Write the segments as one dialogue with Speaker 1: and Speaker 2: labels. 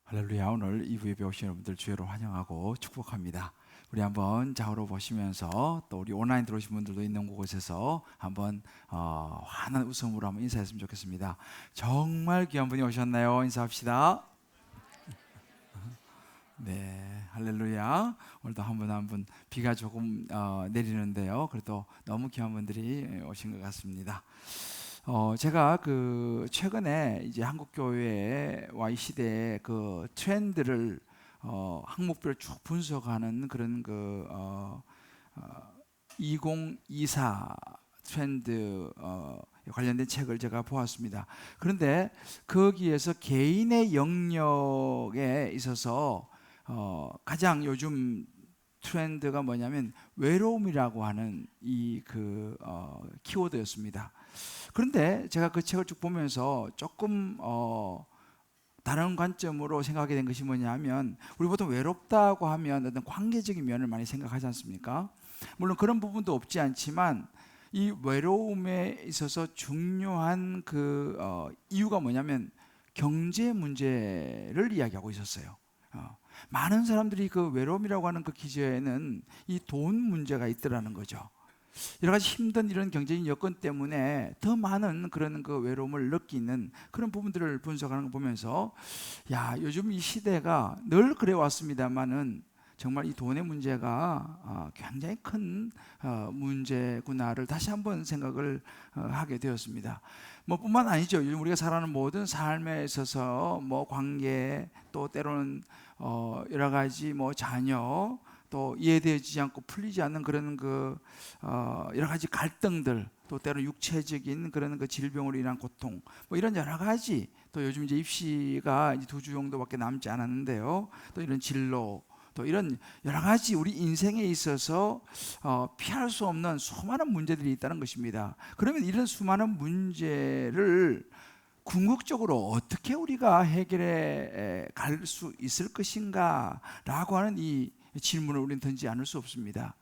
Speaker 1: 할렐루야. 오늘 2부 예배 오신 여러분들 주여로 환영하고 축복합니다. 우리 한번 좌우로 보시면서 또 우리 온라인 들어오신 분들도 있는 곳에서 한번 환한 웃음으로 한번 인사했으면 좋겠습니다. 정말 귀한 분이 오셨나요? 인사합시다. 네, 할렐루야. 오늘도 한 분 한 분 비가 조금 내리는데요. 그래도 너무 귀한 분들이 오신 것 같습니다. 제가 최근에 이제 한국 교회와 이 시대의 그 트렌드를 항목별로 쭉 분석하는 그런 2024 트렌드 관련된 책을 제가 보았습니다. 그런데 거기에서 개인의 영역에 있어서 가장 요즘 트렌드가 뭐냐면 외로움이라고 하는 키워드였습니다. 그런데 제가 그 책을 쭉 보면서 조금 다른 관점으로 생각하게 된 것이 뭐냐면, 우리 보통 외롭다고 하면 어떤 관계적인 면을 많이 생각하지 않습니까? 물론 그런 부분도 없지 않지만 이 외로움에 있어서 중요한 이유가 뭐냐면 경제 문제를 이야기하고 있었어요. 많은 사람들이 그 외로움이라고 하는 그 기저에는 이 돈 문제가 있더라는 거죠. 여러 가지 힘든 이런 경제적인 여건 때문에 더 많은 그런 외로움을 느끼는 그런 부분들을 분석하는 걸 보면서, 요즘 이 시대가 늘 그래 왔습니다만은 정말 이 돈의 문제가 굉장히 큰 문제구나를 다시 한번 생각을 하게 되었습니다. 뭐 뿐만 아니죠. 요즘 우리가 살아가는 모든 삶에 있어서 뭐 관계, 또 때로는 여러 가지 뭐 자녀, 또 이해되지 않고 풀리지 않는 그런 여러 가지 갈등들, 또 때로 육체적인 그런 질병으로 인한 고통, 뭐 이런 여러 가지, 또 요즘 이제 입시가 이제 2주 정도밖에 남지 않았는데요. 또 이런 진로, 또 이런 여러 가지 우리 인생에 있어서 피할 수 없는 수많은 문제들이 있다는 것입니다. 그러면 이런 수많은 문제를 궁극적으로 어떻게 우리가 해결해 갈 수 있을 것인가 라고 하는 이 질문을 우리는 던지지 않을 수 없습니다.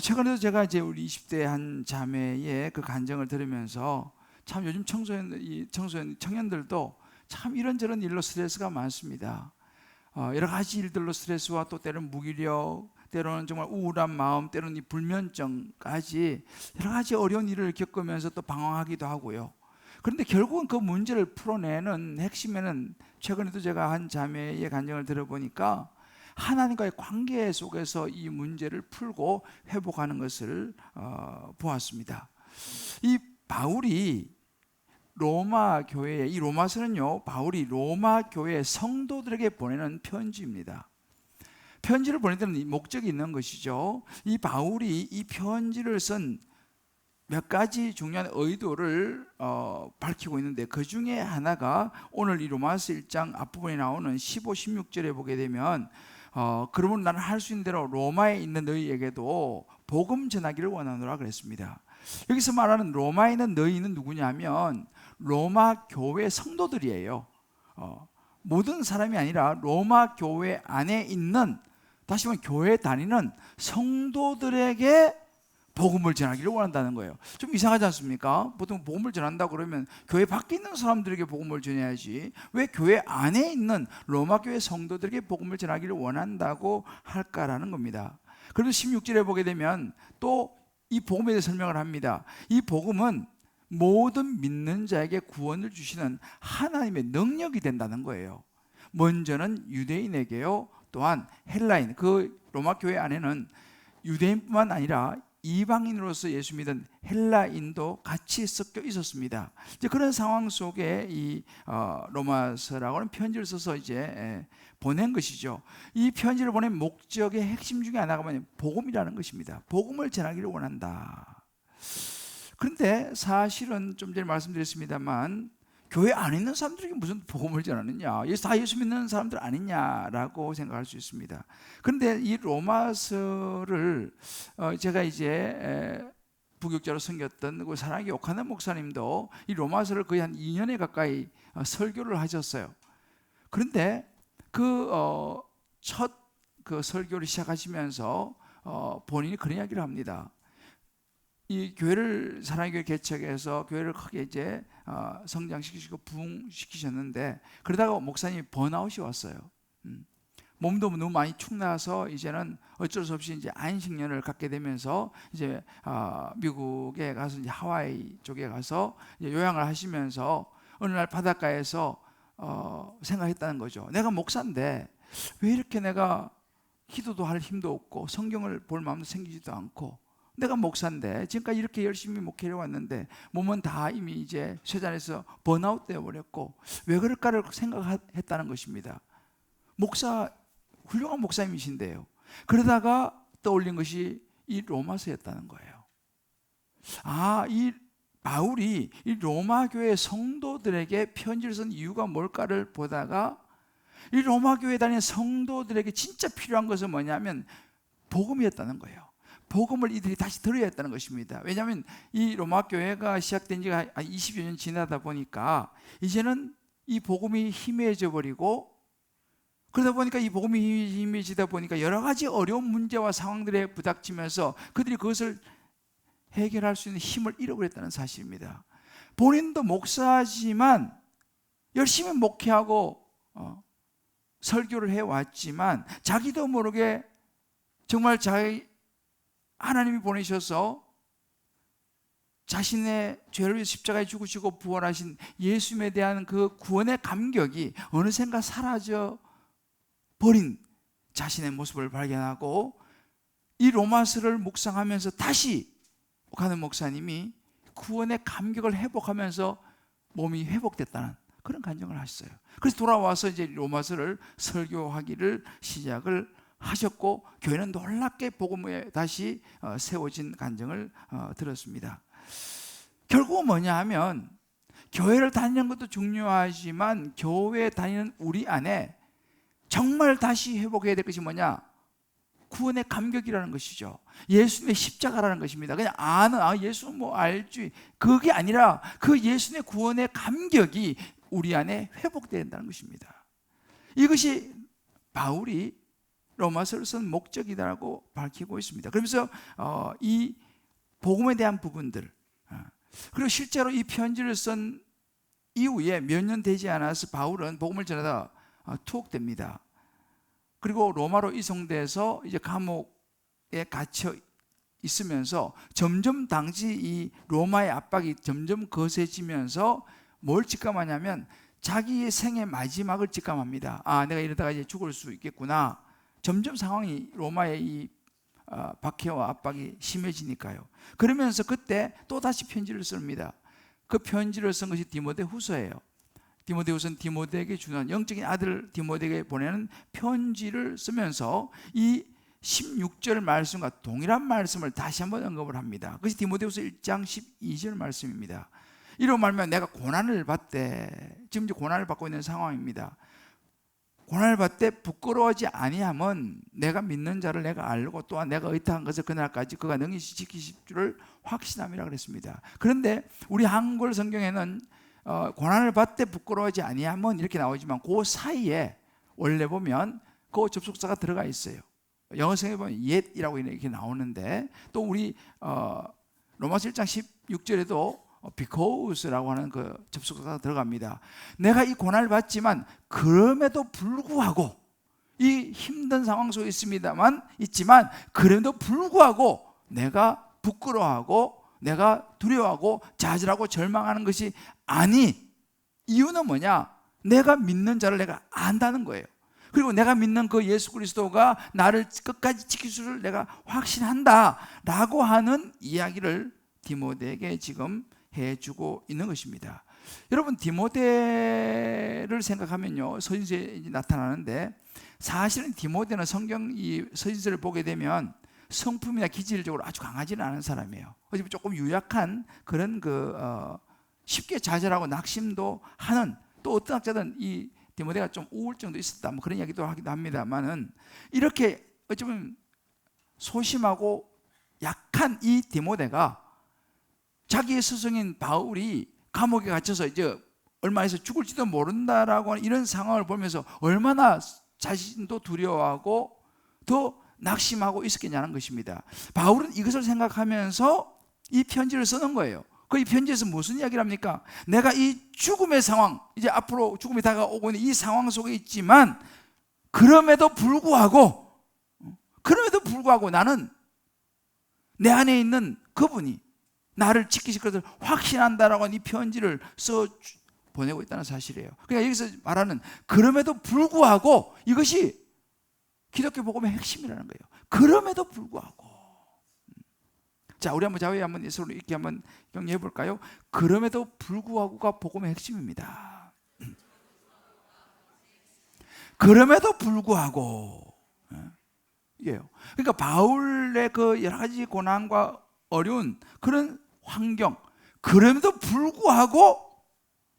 Speaker 1: 최근에도 제가 이제 우리 20대 한 자매의 그 간증을 들으면서 참 요즘 청년들도 참 이런저런 일로 스트레스가 많습니다. 여러 가지 일들로 스트레스와 또 때로는 무기력, 때로는 정말 우울한 마음, 때로는 이 불면증까지 여러 가지 어려운 일을 겪으면서 또 방황하기도 하고요. 그런데 결국은 그 문제를 풀어내는 핵심에는, 최근에도 제가 한 자매의 간증을 들어보니까 하나님과의 관계 속에서 이 문제를 풀고 회복하는 것을 보았습니다. 이 바울이 로마 교회에, 이 로마서는요, 바울이 로마 교회 성도들에게 보내는 편지입니다. 편지를 보낼 때는 목적이 있는 것이죠. 이 바울이 이 편지를 쓴 몇 가지 중요한 의도를 밝히고 있는데, 그 중에 하나가 오늘 이 로마서 1장 앞부분에 나오는 15, 16절에 보게 되면 그러면 나는 할 수 있는 대로 로마에 있는 너희에게도 복음 전하기를 원하노라 그랬습니다. 여기서 말하는 로마에 있는 너희는 누구냐면 로마 교회 성도들이에요. 모든 사람이 아니라 로마 교회 안에 있는, 다시 말하면 교회 다니는 성도들에게 복음을 전하기를 원한다는 거예요. 좀 이상하지 않습니까? 보통 복음을 전한다 그러면 교회 밖에 있는 사람들에게 복음을 전해야지, 왜 교회 안에 있는 로마 교회 성도들에게 복음을 전하기를 원한다고 할까라는 겁니다. 그래서 16절에 보게 되면 또 이 복음에 대해 설명을 합니다. 이 복음은 모든 믿는 자에게 구원을 주시는 하나님의 능력이 된다는 거예요. 먼저는 유대인에게요, 또한 헬라인, 그 로마 교회 안에는 유대인뿐만 아니라 이방인으로서 예수 믿은 헬라인도 같이 섞여 있었습니다. 이제 그런 상황 속에 이 로마서라고 하는 편지를 써서 이제 보낸 것이죠. 이 편지를 보낸 목적의 핵심 중에 하나가 뭐냐면 복음이라는 것입니다. 복음을 전하기를 원한다. 그런데 사실은 좀 전에 말씀드렸습니다만 교회 안에 있는 사람들에게 무슨 복음을 전하느냐, 다 예수 믿는 사람들 아니냐라고 생각할 수 있습니다. 그런데 이 로마서를 제가 이제 부교육자로 섬겼던 그 사랑의 오카나 목사님도 이 로마서를 거의 한 2년에 가까이 설교를 하셨어요. 그런데 첫 설교를 시작하시면서 본인이 그런 이야기를 합니다. 이 교회를 사랑의 교회 개척해서 교회를 크게 이제 성장시키시고 부흥시키셨는데, 그러다가 목사님이 번아웃이 왔어요. 몸도 너무 많이 축나서 이제는 어쩔 수 없이 이제 안식년을 갖게 되면서 이제 미국에 가서 이제 하와이 쪽에 가서 이제 요양을 하시면서 어느 날 바닷가에서 생각했다는 거죠. 내가 목사인데 왜 이렇게 내가 기도도 할 힘도 없고 성경을 볼 마음도 생기지도 않고, 내가 목사인데 지금까지 이렇게 열심히 목회해 왔는데 몸은 다 이미 이제 쇠잔에서 번아웃 되어 버렸고 왜 그럴까를 생각했다는 것입니다. 목사, 훌륭한 목사님이신데요. 그러다가 떠올린 것이 이 로마서였다는 거예요. 이 바울이 이 로마 교회 성도들에게 편지를 쓴 이유가 뭘까를 보다가, 이 로마 교회에 다니는 성도들에게 진짜 필요한 것은 뭐냐면 복음이었다는 거예요. 복음을 이들이 다시 들어야 했다는 것입니다. 왜냐하면 이 로마 교회가 시작된 지가 20여 년 지나다 보니까 이제는 이 복음이 희미해져 버리고, 그러다 보니까 이 복음이 희미해지다 보니까 여러 가지 어려운 문제와 상황들에 부닥치면서 그들이 그것을 해결할 수 있는 힘을 잃어버렸다는 사실입니다. 본인도 목사지만 열심히 목회하고 설교를 해왔지만 자기도 모르게 정말 하나님이 보내셔서 자신의 죄를 위해 십자가에 죽으시고 부활하신 예수님에 대한 그 구원의 감격이 어느샌가 사라져 버린 자신의 모습을 발견하고, 이 로마서를 묵상하면서 다시 가는 목사님이 구원의 감격을 회복하면서 몸이 회복됐다는 그런 간증을 하셨어요. 그래서 돌아와서 이제 로마서를 설교하기를 시작을 하셨고, 교회는 놀랍게 복음에 다시 세워진 간증을 들었습니다. 결국은 뭐냐 하면, 교회를 다니는 것도 중요하지만 교회에 다니는 우리 안에 정말 다시 회복해야 될 것이 뭐냐? 구원의 감격이라는 것이죠. 예수님의 십자가라는 것입니다. 그냥 예수 알지, 그게 아니라 그 예수님의 구원의 감격이 우리 안에 회복된다는 것입니다. 이것이 바울이 로마서를 쓴 목적이라고 밝히고 있습니다. 그러면서 이 복음에 대한 부분들, 그리고 실제로 이 편지를 쓴 이후에 몇 년 되지 않아서 바울은 복음을 전하다 투옥됩니다. 그리고 로마로 이송돼서 이제 감옥에 갇혀 있으면서 점점 당시 이 로마의 압박이 점점 거세지면서 뭘 직감하냐면 자기의 생의 마지막을 직감합니다. 내가 이러다가 이제 죽을 수 있겠구나. 점점 상황이 로마의 이 박해와 압박이 심해지니까요. 그러면서 그때 또 다시 편지를 씁니다. 그 편지를 쓴 것이 디모데후서예요. 디모데후서는 디모데에게 주는 영적인 아들 디모데에게 보내는 편지를 쓰면서 이 16절 말씀과 동일한 말씀을 다시 한번 언급을 합니다. 그것이 디모데후서 1장 12절 말씀입니다. 이로 말하면 내가 고난을 받되, 지금 이제 고난을 받고 있는 상황입니다. 고난을 받되 부끄러워하지 아니함은 내가 믿는 자를 내가 알고 또한 내가 의탁한 것을 그날까지 그가 능히 지키실 줄을 확신함이라 그랬습니다. 그런데 우리 한글 성경에는 고난을 받되 부끄러워하지 아니함은 이렇게 나오지만 그 사이에 원래 보면 그 접속사가 들어가 있어요. 영어성에 보면 yet이라고 이렇게 나오는데, 또 우리 로마서 1장 16절에도 because라고 하는 그 접속사가 들어갑니다. 내가 이 고난을 받지만 그럼에도 불구하고, 이 힘든 상황 속에 있지만 그럼에도 불구하고 내가 부끄러워하고 내가 두려워하고 좌절하고 절망하는 것이 아니. 이유는 뭐냐? 내가 믿는 자를 내가 안다는 거예요. 그리고 내가 믿는 그 예수 그리스도가 나를 끝까지 지킬 줄을 내가 확신한다 라고 하는 이야기를 디모데에게 지금 해주고 있는 것입니다. 여러분, 디모데를 생각하면요, 서신서에 나타나는데, 사실은 디모데는 성경 이 서신서를 보게 되면 성품이나 기질적으로 아주 강하지는 않은 사람이에요. 어차피 조금 유약한 그런 쉽게 좌절하고 낙심도 하는, 또 어떤 학자들은 이 디모데가 좀 우울증도 있었다 뭐 그런 이야기도 하기도 합니다만은, 이렇게 어쩌면 소심하고 약한 이 디모데가 자기의 스승인 바울이 감옥에 갇혀서 이제 얼마 있어 죽을지도 모른다라고 하는 이런 상황을 보면서 얼마나 자신도 두려워하고 더 낙심하고 있었겠냐는 것입니다. 바울은 이것을 생각하면서 이 편지를 쓰는 거예요. 그 이 편지에서 무슨 이야기를 합니까? 내가 이 죽음의 상황, 이제 앞으로 죽음이 다가오고 있는 이 상황 속에 있지만 그럼에도 불구하고 나는 내 안에 있는 그분이 나를 지키실 것을 확신한다라고 하는 이 편지를 써 보내고 있다는 사실이에요. 그러니까 여기서 말하는 그럼에도 불구하고, 이것이 기독교 복음의 핵심이라는 거예요. 그럼에도 불구하고. 자, 우리 한번 자유에 한번 서로 이렇게 한번 정리해 볼까요? 그럼에도 불구하고가 복음의 핵심입니다. 그럼에도 불구하고, 이게요. 그러니까 바울의 그 여러 가지 고난과 어려운 그런 환경, 그럼에도 불구하고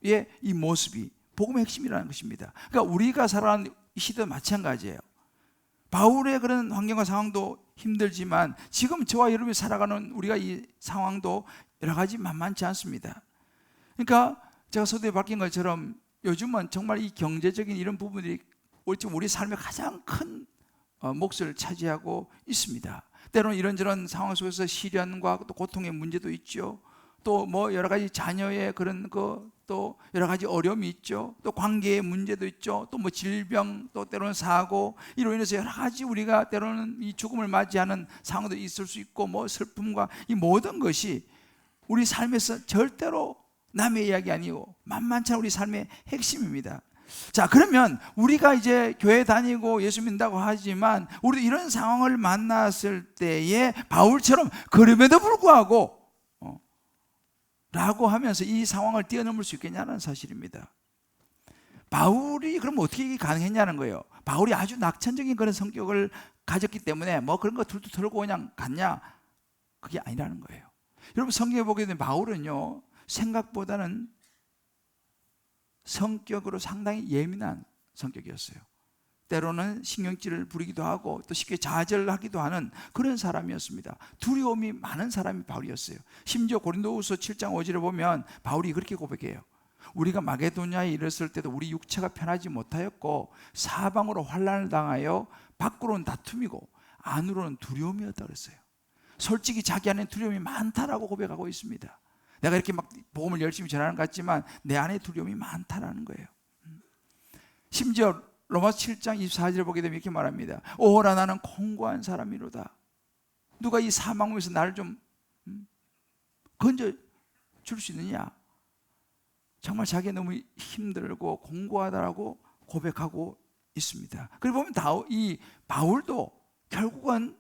Speaker 1: 이 모습이 복음의 핵심이라는 것입니다. 그러니까 우리가 살아가는 이 시대도 마찬가지예요. 바울의 그런 환경과 상황도 힘들지만 지금 저와 여러분이 살아가는 우리가 이 상황도 여러 가지 만만치 않습니다. 그러니까 제가 서두에 밝힌 것처럼 요즘은 정말 이 경제적인 이런 부분들이 우리 삶의 가장 큰 몫을 차지하고 있습니다. 때로는 이런저런 상황 속에서 시련과 또 고통의 문제도 있죠. 또 뭐 여러 가지 자녀의 그런 또 여러 가지 어려움이 있죠. 또 관계의 문제도 있죠. 또 뭐 질병, 또 때로는 사고, 이로 인해서 여러 가지 우리가 때로는 이 죽음을 맞이하는 상황도 있을 수 있고, 뭐 슬픔과 이 모든 것이 우리 삶에서 절대로 남의 이야기 아니고 만만치 않은 우리 삶의 핵심입니다. 자, 그러면 우리가 이제 교회 다니고 예수 믿는다고 하지만 우리도 이런 상황을 만났을 때에 바울처럼 그럼에도 불구하고 라고 하면서 이 상황을 뛰어넘을 수 있겠냐는 사실입니다. 바울이 그럼 어떻게 가능했냐는 거예요. 바울이 아주 낙천적인 그런 성격을 가졌기 때문에 뭐 그런 거 둘도 털고 그냥 갔냐? 그게 아니라는 거예요. 여러분, 성경에 보게 되면 바울은요, 생각보다는 성격으로 상당히 예민한 성격이었어요. 때로는 신경질을 부리기도 하고 또 쉽게 좌절하기도 하는 그런 사람이었습니다. 두려움이 많은 사람이 바울이었어요. 심지어 고린도후서 7장 5절에 보면 바울이 그렇게 고백해요. 우리가 마게도냐에 이르렀을 때도 우리 육체가 편하지 못하였고 사방으로 환난을 당하여 밖으로는 다툼이고 안으로는 두려움이었다 그랬어요. 솔직히 자기 안에 두려움이 많다라고 고백하고 있습니다. 내가 이렇게 막 복음을 열심히 전하는 것 같지만 내 안에 두려움이 많다라는 거예요. 심지어 로마서 7장 24절을 보게 되면 이렇게 말합니다. 오호라, 나는 공고한 사람이로다. 누가 이 사망에서 나를 좀 건져 줄 수 있느냐? 정말 자기가 너무 힘들고 공고하다라고 고백하고 있습니다. 그리고 보면 이 바울도 결국은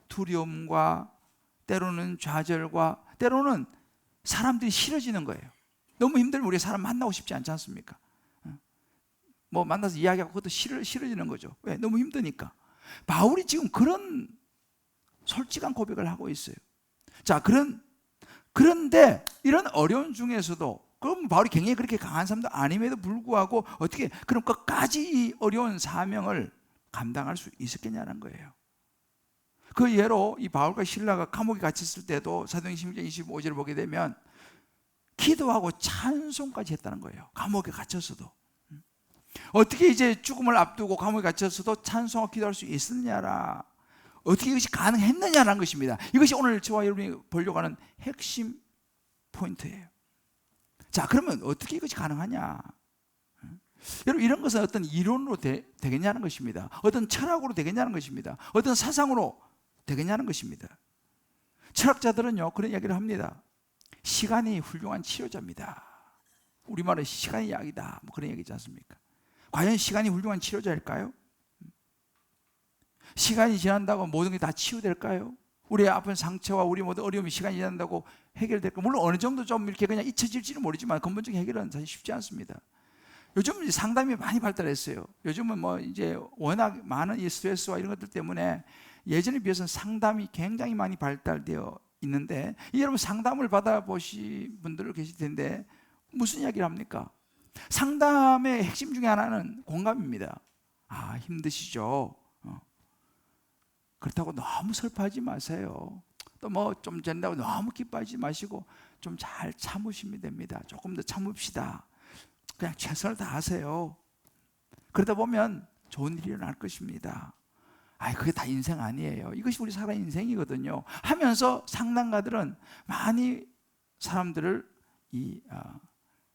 Speaker 1: 두려움과 때로는 좌절과 때로는 사람들이 싫어지는 거예요. 너무 힘들면 우리 사람 만나고 싶지 않지 않습니까? 뭐 만나서 이야기하고 그것도 싫어지는 거죠. 왜? 너무 힘드니까. 바울이 지금 그런 솔직한 고백을 하고 있어요. 자, 그런데 이런 어려운 중에서도, 그럼 바울이 굉장히 그렇게 강한 사람도 아님에도 불구하고 어떻게 그럼 끝까지 이 어려운 사명을 감당할 수 있었겠냐는 거예요. 그 예로 이 바울과 실라가 감옥에 갇혔을 때도 사도행전 16장 25절을 보게 되면 기도하고 찬송까지 했다는 거예요. 감옥에 갇혔어도. 어떻게 이제 죽음을 앞두고 감옥에 갇혔어도 찬송하고 기도할 수 있었느냐라, 어떻게 이것이 가능했느냐라는 것입니다. 이것이 오늘 저와 여러분이 보려고 하는 핵심 포인트예요. 자, 그러면 어떻게 이것이 가능하냐? 여러분, 이런 것은 어떤 이론으로 되겠냐는 것입니다. 어떤 철학으로 되겠냐는 것입니다. 어떤 사상으로 되겠냐는 것입니다. 철학자들은요, 그런 이야기를 합니다. 시간이 훌륭한 치료자입니다. 우리말은 시간이 약이다, 뭐 그런 얘기지 않습니까? 과연 시간이 훌륭한 치료자일까요? 시간이 지난다고 모든 게 다 치유될까요? 우리의 아픈 상처와 우리 모든 어려움이 시간이 지난다고 해결될까요? 물론 어느 정도 좀 이렇게 그냥 잊혀질지는 모르지만 근본적인 해결은 사실 쉽지 않습니다. 요즘 상담이 많이 발달했어요. 요즘은 뭐 이제 워낙 많은 이 스트레스와 이런 것들 때문에 예전에 비해서는 상담이 굉장히 많이 발달되어 있는데, 여러분 상담을 받아보신 분들 계실 텐데 무슨 이야기를 합니까? 상담의 핵심 중에 하나는 공감입니다. 아, 힘드시죠? 그렇다고 너무 슬퍼하지 마세요. 또 뭐 좀 된다고 너무 기뻐하지 마시고 좀 잘 참으시면 됩니다. 조금 더 참읍시다. 그냥 최선을 다하세요. 그러다 보면 좋은 일이 일어날 것입니다. 그게 다 인생 아니에요. 이것이 우리 살아 인생이거든요. 하면서 상담가들은 많이 사람들을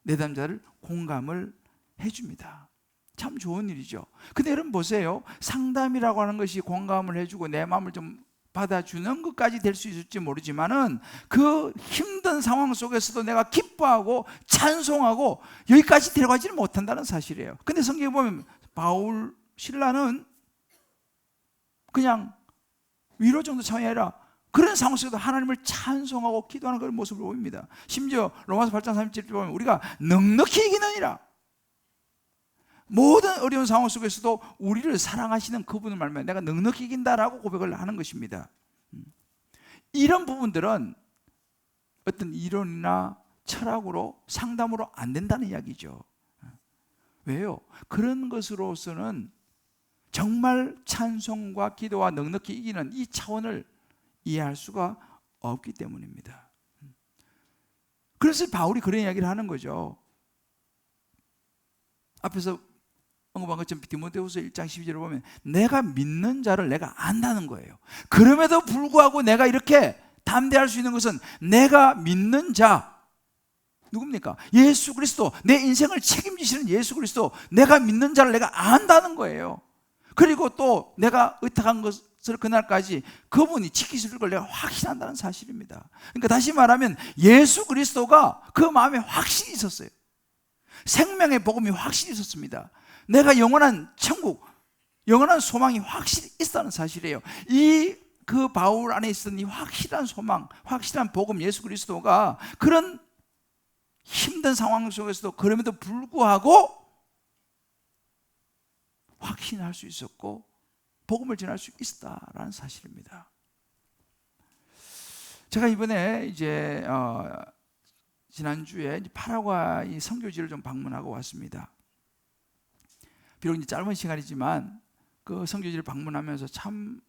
Speaker 1: 내담자를 공감을 해줍니다. 참 좋은 일이죠. 근데 여러분 보세요. 상담이라고 하는 것이 공감을 해주고 내 마음을 좀 받아주는 것까지 될 수 있을지 모르지만은 그 힘든 상황 속에서도 내가 기뻐하고 찬송하고 여기까지 데려가지는 못한다는 사실이에요. 근데 성경에 보면 바울, 신라는 그냥 위로 정도 차원이 아니라 그런 상황 속에도 하나님을 찬송하고 기도하는 그런 모습을 보입니다. 심지어 로마서 8장 37절 보면 우리가 넉넉히 이기느니라. 모든 어려운 상황 속에서도 우리를 사랑하시는 그분을 말미암아 내가 넉넉히 이긴다라고 고백을 하는 것입니다. 이런 부분들은 어떤 이론이나 철학으로 상담으로 안 된다는 이야기죠. 왜요? 그런 것으로서는 정말 찬송과 기도와 넉넉히 이기는 이 차원을 이해할 수가 없기 때문입니다. 그래서 바울이 그런 이야기를 하는 거죠. 앞에서 언급한 것처럼 디모데후서 1장 12절을 보면 내가 믿는 자를 내가 안다는 거예요. 그럼에도 불구하고 내가 이렇게 담대할 수 있는 것은 내가 믿는 자, 누굽니까? 예수 그리스도, 내 인생을 책임지시는 예수 그리스도, 내가 믿는 자를 내가 안다는 거예요. 그리고 또 내가 의탁한 것을 그날까지 그분이 지키실 걸 내가 확신한다는 사실입니다. 그러니까 다시 말하면 예수 그리스도가 그 마음에 확신이 있었어요. 생명의 복음이 확실히 있었습니다. 내가 영원한 천국, 영원한 소망이 확실히 있다는 사실이에요. 그 바울 안에 있었던 이 확실한 소망, 확실한 복음, 예수 그리스도가 그런 힘든 상황 속에서도 그럼에도 불구하고 확신할 수 있었고 복음을 전할 수 있다라는 사실입니다. 제가 이번에 지난주에 파라과이 선교지를 좀 방문하고 왔습니다. 비록 짧은 시간이지만 그 선교지를 방문하면서 참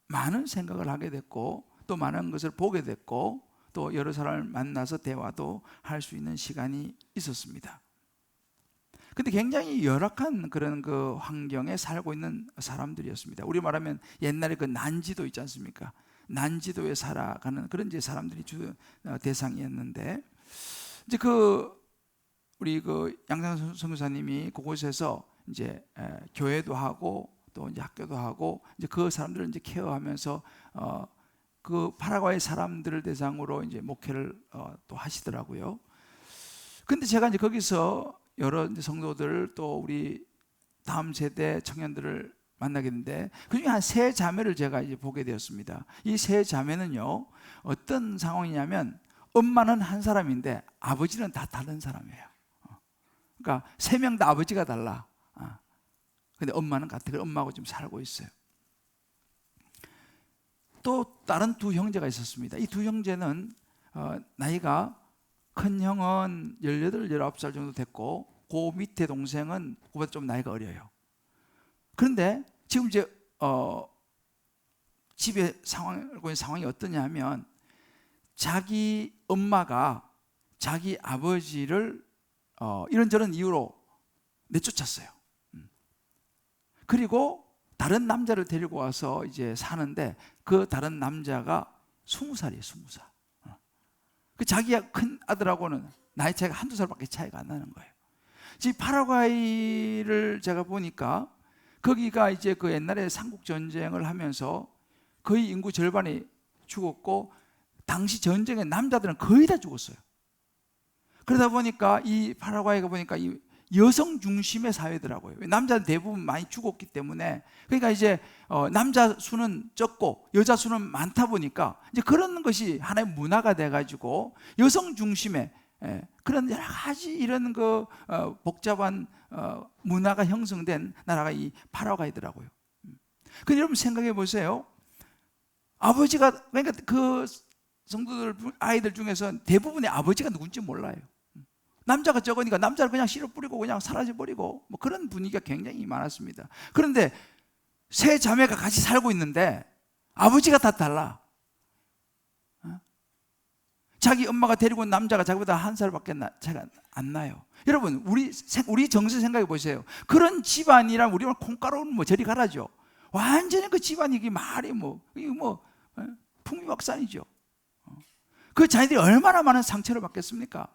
Speaker 1: 많은 생각을 하게 됐고 또 많은 것을 보게 됐고 또 여러 사람을 만나서 대화도 할 수 있는 시간이 있었습니다. 근데 굉장히 열악한 그런 그 환경에 살고 있는 사람들이었습니다. 우리 말하면 옛날에 그 난지도 있지 않습니까? 난지도에 살아가는 그런 이제 사람들이 주 대상이었는데 이제 우리 양상 선교사님이 그곳에서 이제 교회도 하고 또 이제 학교도 하고 이제 그 사람들을 이제 케어하면서 그 파라과이 사람들을 대상으로 이제 목회를 또 하시더라고요. 근데 제가 이제 거기서 여러 이제 성도들 또 우리 다음 세대 청년들을 만나게 됐는데 그중에 한 세 자매를 제가 이제 보게 되었습니다. 이 세 자매는요 어떤 상황이냐면 엄마는 한 사람인데 아버지는 다 다른 사람이에요. 그러니까 세 명 다 아버지가 달라. 근데 엄마는 같아. 엄마하고 좀 살고 있어요. 또 다른 두 형제가 있었습니다. 이 두 형제는 나이가 큰 형은 18, 19살 정도 됐고 그 밑에 동생은 그보다 좀 나이가 어려요. 그런데 지금 이제 집에 상황이 어떠냐 하면 자기 엄마가 자기 아버지를 이런저런 이유로 내쫓았어요. 그리고 다른 남자를 데리고 와서 이제 사는데 그 다른 남자가 20살이에요. 20살. 그 자기가 큰 아들하고는 나이 차이가 한두 살밖에 차이가 안 나는 거예요. 지금 파라과이를 제가 보니까 거기가 이제 그 옛날에 삼국 전쟁을 하면서 거의 인구 절반이 죽었고 당시 전쟁에 남자들은 거의 다 죽었어요. 그러다 보니까 이 파라과이가 보니까 이 여성 중심의 사회더라고요. 남자는 대부분 많이 죽었기 때문에 그러니까 이제 남자 수는 적고 여자 수는 많다 보니까 이제 그런 것이 하나의 문화가 돼가지고 여성 중심의 그런 여러 가지 이런 복잡한 문화가 형성된 나라가 이 파라과이더라고요. 근데 여러분 생각해 보세요. 아버지가 그러니까 그 성도들 아이들 중에서 대부분의 아버지가 누군지 몰라요. 남자가 적으니까 남자를 그냥 실어 뿌리고 그냥 사라져 버리고 뭐 그런 분위기가 굉장히 많았습니다. 그런데 세 자매가 같이 살고 있는데 아버지가 다 달라. 자기 엄마가 데리고 온 남자가 자기보다 한 살밖에 차이가 안 나요. 여러분 우리 정서 생각해 보세요. 그런 집안이랑 우리는 콩가루는 뭐 저리 가라죠. 완전히 그 집안이 이게 말이 이거 풍비박산이죠. 그 자녀들이 얼마나 많은 상처를 받겠습니까?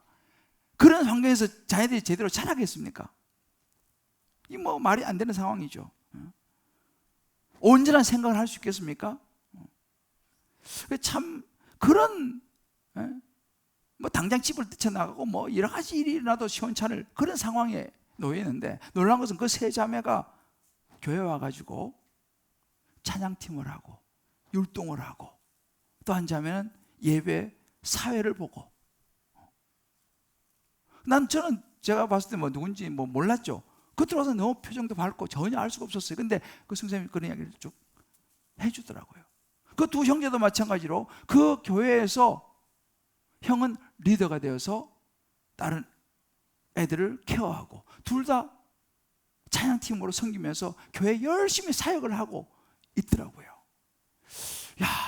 Speaker 1: 그런 환경에서 자녀들이 제대로 자라겠습니까? 이 말이 안 되는 상황이죠. 온전한 생각을 할 수 있겠습니까? 참 그런 당장 집을 뛰쳐나가고 여러 가지 일이 일어나도 시원찮을 그런 상황에 놓여 있는데, 놀라운 것은 그 세 자매가 교회 와가지고 찬양팀을 하고 율동을 하고, 또 한 자매는 예배 사회를 보고. 저는 제가 봤을 때 누군지 몰랐죠. 그 들어와서 너무 표정도 밝고 전혀 알 수가 없었어요. 근데 그 선생님이 그런 이야기를 쭉 해주더라고요. 그 두 형제도 마찬가지로 그 교회에서 형은 리더가 되어서 다른 애들을 케어하고, 둘 다 찬양팀으로 섬기면서 교회 열심히 사역을 하고 있더라고요.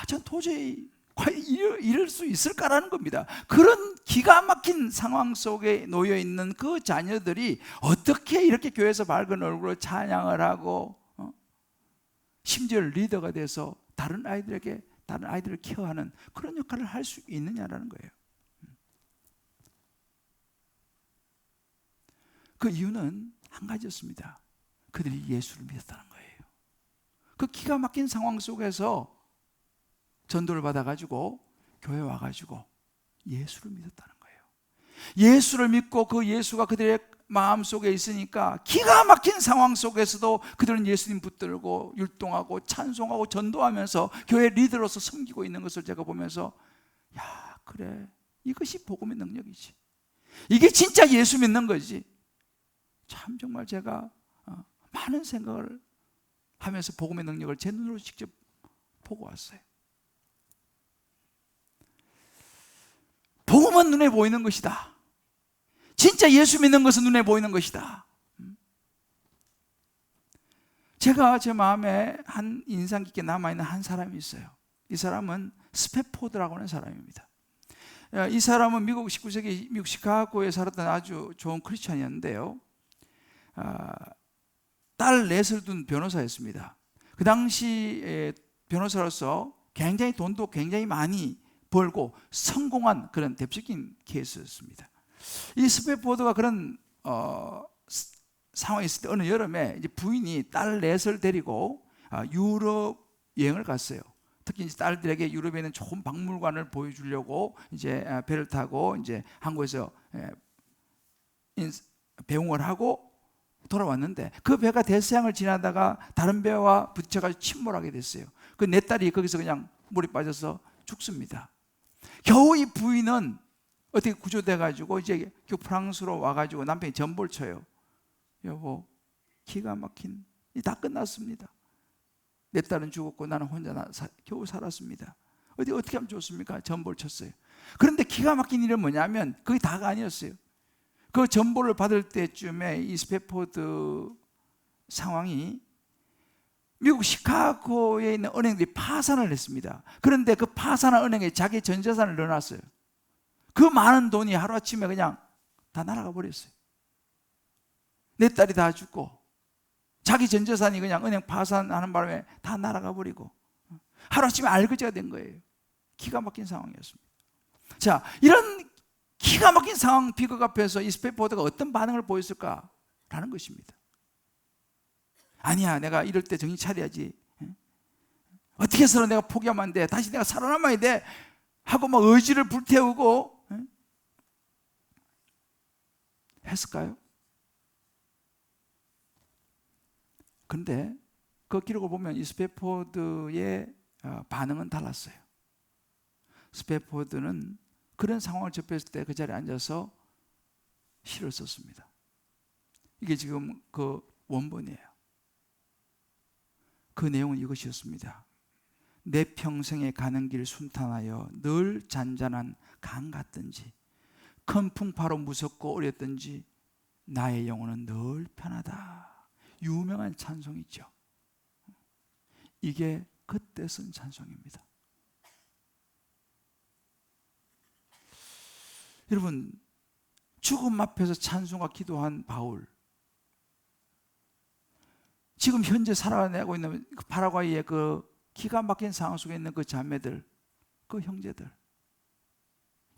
Speaker 1: 전 도저히 과연 이럴 수 있을까라는 겁니다. 그런 기가 막힌 상황 속에 놓여 있는 그 자녀들이 어떻게 이렇게 교회에서 밝은 얼굴로 찬양을 하고 심지어 리더가 돼서 다른 아이들을 케어하는 그런 역할을 할 수 있느냐라는 거예요. 그 이유는 한 가지였습니다. 그들이 예수를 믿었다는 거예요. 그 기가 막힌 상황 속에서 전도를 받아가지고 교회 와가지고 예수를 믿었다는 거예요. 예수를 믿고 그 예수가 그들의 마음속에 있으니까 기가 막힌 상황 속에서도 그들은 예수님 붙들고 율동하고 찬송하고 전도하면서 교회 리더로서 섬기고 있는 것을 제가 보면서, 그래, 이것이 복음의 능력이지. 이게 진짜 예수 믿는 거지. 참 정말 제가 많은 생각을 하면서 복음의 능력을 제 눈으로 직접 보고 왔어요. 복음은 눈에 보이는 것이다. 진짜 예수 믿는 것은 눈에 보이는 것이다. 제가 제 마음에 한 인상 깊게 남아있는 한 사람이 있어요. 이 사람은 스패포드라고 하는 사람입니다. 이 사람은 미국 19세기 미국 시카고에 살았던 아주 좋은 크리스찬이었는데요, 딸 넷을 둔 변호사였습니다. 그 당시 변호사로서 굉장히 돈도 굉장히 많이 벌고 성공한 그런 대표적인 케이스였습니다. 이 스패포드가 그런 상황에 있을 때 어느 여름에 이제 부인이 딸 넷을 데리고 유럽 여행을 갔어요. 특히 이제 딸들에게 유럽에 있는 좋은 박물관을 보여주려고 이제 배를 타고 이제 한국에서 배웅을 하고 돌아왔는데, 그 배가 대서양을 지나다가 다른 배와 부딪혀가지고 침몰하게 됐어요. 그 내 딸이 거기서 그냥 물에 빠져서 죽습니다. 겨우 이 부인은 어떻게 구조돼가지고 이제 프랑스로 와가지고 남편이 전보를 쳐요. 여보, 기가 막힌, 다 끝났습니다. 내 딸은 죽었고 나는 혼자 겨우 살았습니다. 어떻게 하면 좋습니까? 전보를 쳤어요. 그런데 기가 막힌 일은 뭐냐면 그게 다가 아니었어요. 그 전보를 받을 때쯤에 이 스패포드 상황이 미국 시카고에 있는 은행들이 파산을 했습니다. 그런데 그 파산한 은행에 자기 전 재산을 넣어놨어요. 그 많은 돈이 하루아침에 그냥 다 날아가 버렸어요. 내 딸이 다 죽고 자기 전 재산이 그냥 은행 파산하는 바람에 다 날아가 버리고 하루아침에 알거지가 된 거예요. 기가 막힌 상황이었습니다. 자, 이런 기가 막힌 상황 비극 앞에서 이 스패포드가 어떤 반응을 보였을까라는 것입니다. 아니야, 내가 이럴 때 정신 차려야지, 어떻게 해서는 내가 포기하면 안 돼, 다시 내가 살아남아야 돼 하고 막 의지를 불태우고 했을까요? 그런데 그 기록을 보면 이 스패포드의 반응은 달랐어요. 스패포드는 그런 상황을 접했을 때 그 자리에 앉아서 시를 썼습니다. 이게 지금 그 원본이에요. 그 내용은 이것이었습니다. 내 평생에 가는 길 순탄하여 늘 잔잔한 강 같든지 큰 풍파로 무섭고 어렸든지 나의 영혼은 늘 편하다. 유명한 찬송이죠. 이게 그때 쓴 찬송입니다. 여러분, 죽음 앞에서 찬송과 기도한 바울, 지금 현재 살아내고 있는 그 파라과이의 그 기가 막힌 상황 속에 있는 그 자매들, 그 형제들,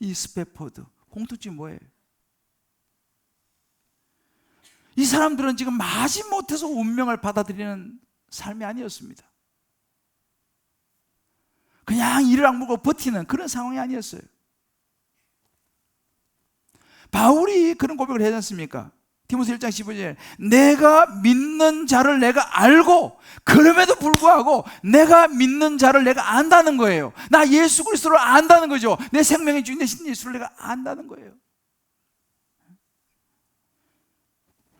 Speaker 1: 이 스페포드 공통점이 뭐예요? 이 사람들은 지금 마지못해서 운명을 받아들이는 삶이 아니었습니다. 그냥 이를 악물고 버티는 그런 상황이 아니었어요. 바울이 그런 고백을 하지 않습니까? 디모데 1장 15절에 내가 믿는 자를 내가 알고 그럼에도 불구하고 내가 믿는 자를 내가 안다는 거예요. 나 예수 그리스도를 안다는 거죠. 내 생명의 주인 되신 예수를 내가 안다는 거예요.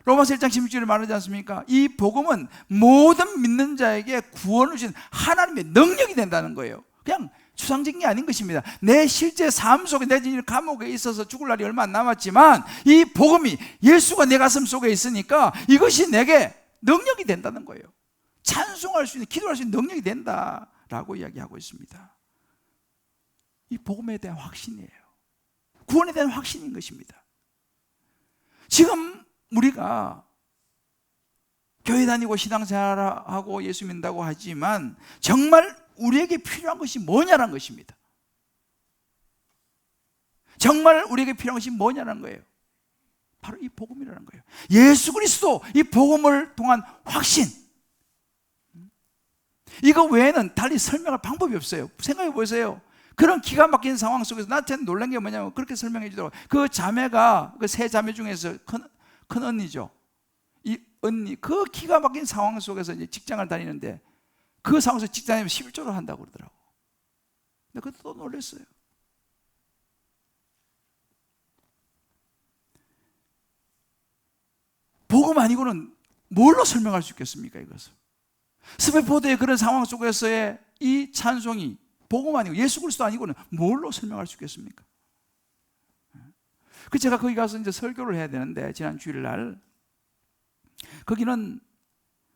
Speaker 1: 로마서 1장 16절에 말하지 않습니까? 이 복음은 모든 믿는 자에게 구원을 주신 하나님의 능력이 된다는 거예요. 그냥 추상적인 게 아닌 것입니다. 내 실제 삶 속에 내 감옥에 있어서 죽을 날이 얼마 안 남았지만 이 복음이 예수가 내 가슴 속에 있으니까 이것이 내게 능력이 된다는 거예요. 찬송할 수 있는, 기도할 수 있는 능력이 된다라고 이야기하고 있습니다. 이 복음에 대한 확신이에요. 구원에 대한 확신인 것입니다. 지금 우리가 교회 다니고 신앙생활하고 예수 믿는다고 하지만 정말 우리에게 필요한 것이 뭐냐는 것입니다. 정말 우리에게 필요한 것이 뭐냐는 거예요. 바로 이 복음이라는 거예요. 예수 그리스도 이 복음을 통한 확신, 이거 외에는 달리 설명할 방법이 없어요. 생각해 보세요. 그런 기가 막힌 상황 속에서 나한테 놀란 게 뭐냐면 그렇게 설명해 주더라고요. 그 자매가 그 세 자매 중에서 큰 언니죠. 이 언니 그 기가 막힌 상황 속에서 이제 직장을 다니는데 그 상황에서 직장에 11조를 한다고 그러더라고. 근데 그때 또 놀랐어요. 복음 아니고는 뭘로 설명할 수 있겠습니까, 이것을? 스페포드의 그런 상황 속에서의 이 찬송이 복음 아니고 예수 그리스도 아니고는 뭘로 설명할 수 있겠습니까? 그 제가 거기 가서 이제 설교를 해야 되는데 지난 주일날 거기는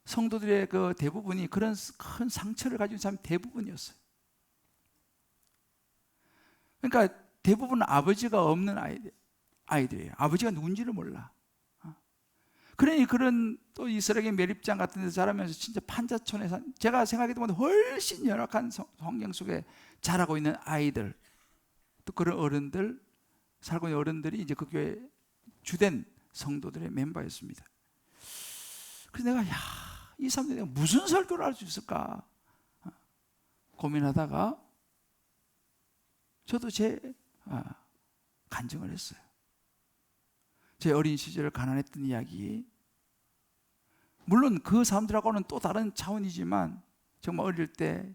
Speaker 1: 성도들의 그 대부분이 그런 큰 상처를 가진 사람이 대부분이었어요. 그러니까 대부분은 아버지가 없는 아이들이에요. 아버지가 누군지를 몰라. 그러니 그런 또 이스라엘의 매립장 같은 데서 자라면서 진짜 판자촌에 제가 생각했던 것보다 훨씬 열악한 환경 속에 자라고 있는 아이들, 또 그런 어른들, 살고 있는 어른들이 이제 그 교회 주된 성도들의 멤버였습니다. 그래서 내가 이 사람들이 내가 무슨 설교를 할 수 있을까 고민하다가 저도 제 간증을 했어요. 제 어린 시절 가난했던 이야기, 물론 그 사람들하고는 또 다른 차원이지만 정말 어릴 때